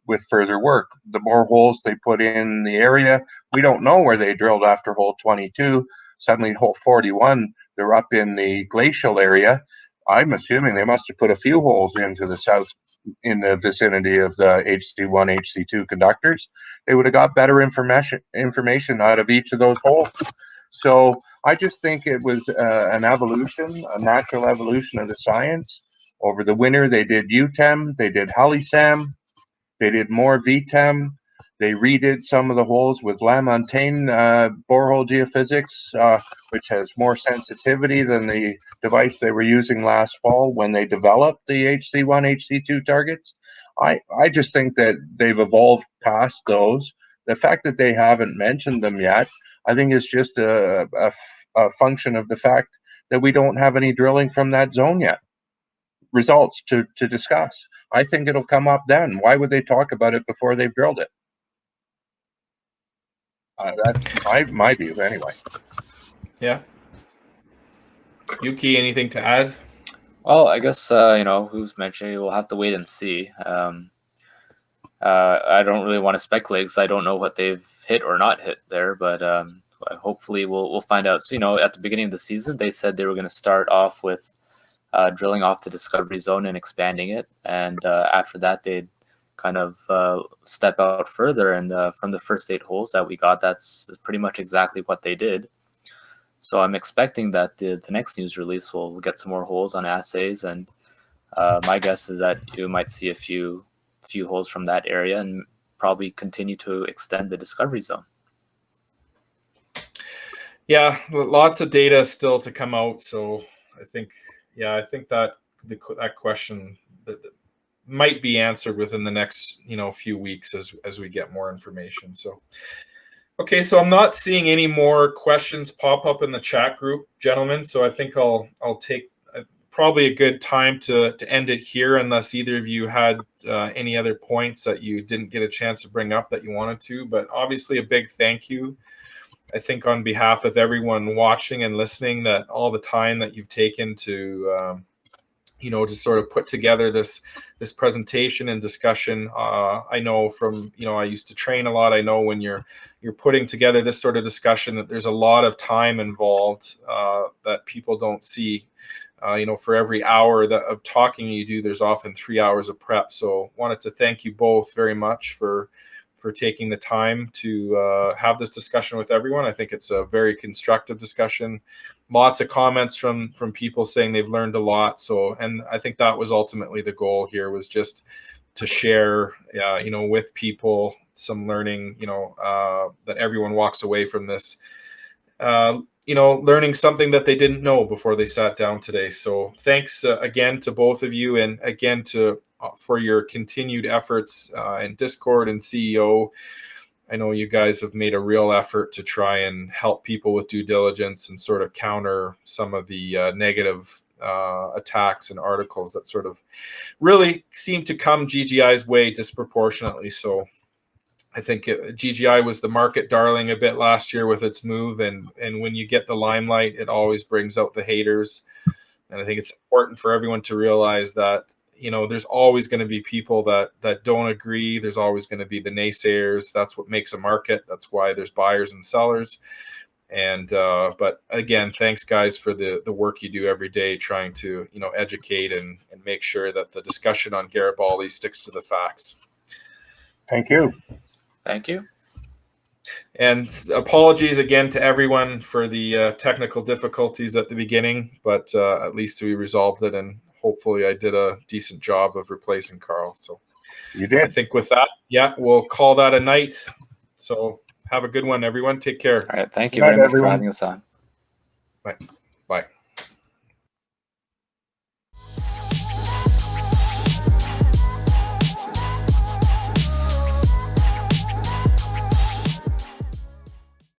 with further work. The more holes they put in the area, we don't know where they drilled after hole 22. Suddenly hole 41, they're up in the glacial area. I'm assuming they must have put a few holes into the south, in the vicinity of the HC1, HC2 conductors. They would have got better information out of each of those holes. So I just think it was an evolution, a natural evolution of the science. Over the winter, they did UTEM, they did HaliSam, they did more VTEM. They redid some of the holes with LaMontagne borehole geophysics, which has more sensitivity than the device they were using last fall when they developed the HC1, HC2 targets. I just think that they've evolved past those. The fact that they haven't mentioned them yet, I think is just a function of the fact that we don't have any drilling from that zone yet. Results to discuss. I think it'll come up then. Why would they talk about it before they've drilled it? That's my view anyway. Yeah. Yuki, anything to add? Well, I guess, you know, who's mentioning, we'll have to wait and see. I don't really want to speculate because I don't know what they've hit or not hit there, but hopefully we'll find out. So, you know, at the beginning of the season, they said they were going to start off with drilling off the discovery zone and expanding it. And after that, they'd kind of step out further. And from the first 8 holes that we got, that's pretty much exactly what they did. So I'm expecting that the next news release will get some more holes on assays. And my guess is that you might see a few holes from that area and probably continue to extend the discovery zone. Yeah, lots of data still to come out. So I think that that question that might be answered within the next few weeks as we get more information. So okay, so I'm not seeing any more questions pop up in the chat group, gentlemen. So I think I'll probably a good time to end it here, unless either of you had any other points that you didn't get a chance to bring up that you wanted to. But obviously, a big thank you, I think, on behalf of everyone watching and listening, that all the time that you've taken to to sort of put together this presentation and discussion. I know from, I used to train a lot. I know when you're putting together this sort of discussion that there's a lot of time involved that people don't see. For every hour of talking you do, there's often 3 hours of prep. So wanted to thank you both very much for taking the time to have this discussion with everyone. I think it's a very constructive discussion. Lots of comments from people saying they've learned a lot. So, and I think that was ultimately the goal here, was just to share, with people some learning, that everyone walks away from this, learning something that they didn't know before they sat down today. So thanks again to both of you, and again for your continued efforts in Discord and CEO. I know you guys have made a real effort to try and help people with due diligence and sort of counter some of the negative attacks and articles that sort of really seem to come GGI's way disproportionately. So I think GGI was the market darling a bit last year with its move, and when you get the limelight, it always brings out the haters. And I think it's important for everyone to realize that there's always going to be people that don't agree. There's always going to be the naysayers. That's what makes a market. That's why there's buyers and sellers. And but again, thanks guys for the work you do every day, trying to educate and make sure that the discussion on Garibaldi sticks to the facts. Thank you. Thank you. And apologies again to everyone for the technical difficulties at the beginning, but at least we resolved it, and hopefully I did a decent job of replacing Carl. So You did. I think with that, we'll call that a night. So have a good one, everyone. Take care. All right. Thank you Good night, very much for everyone. having us on. Bye.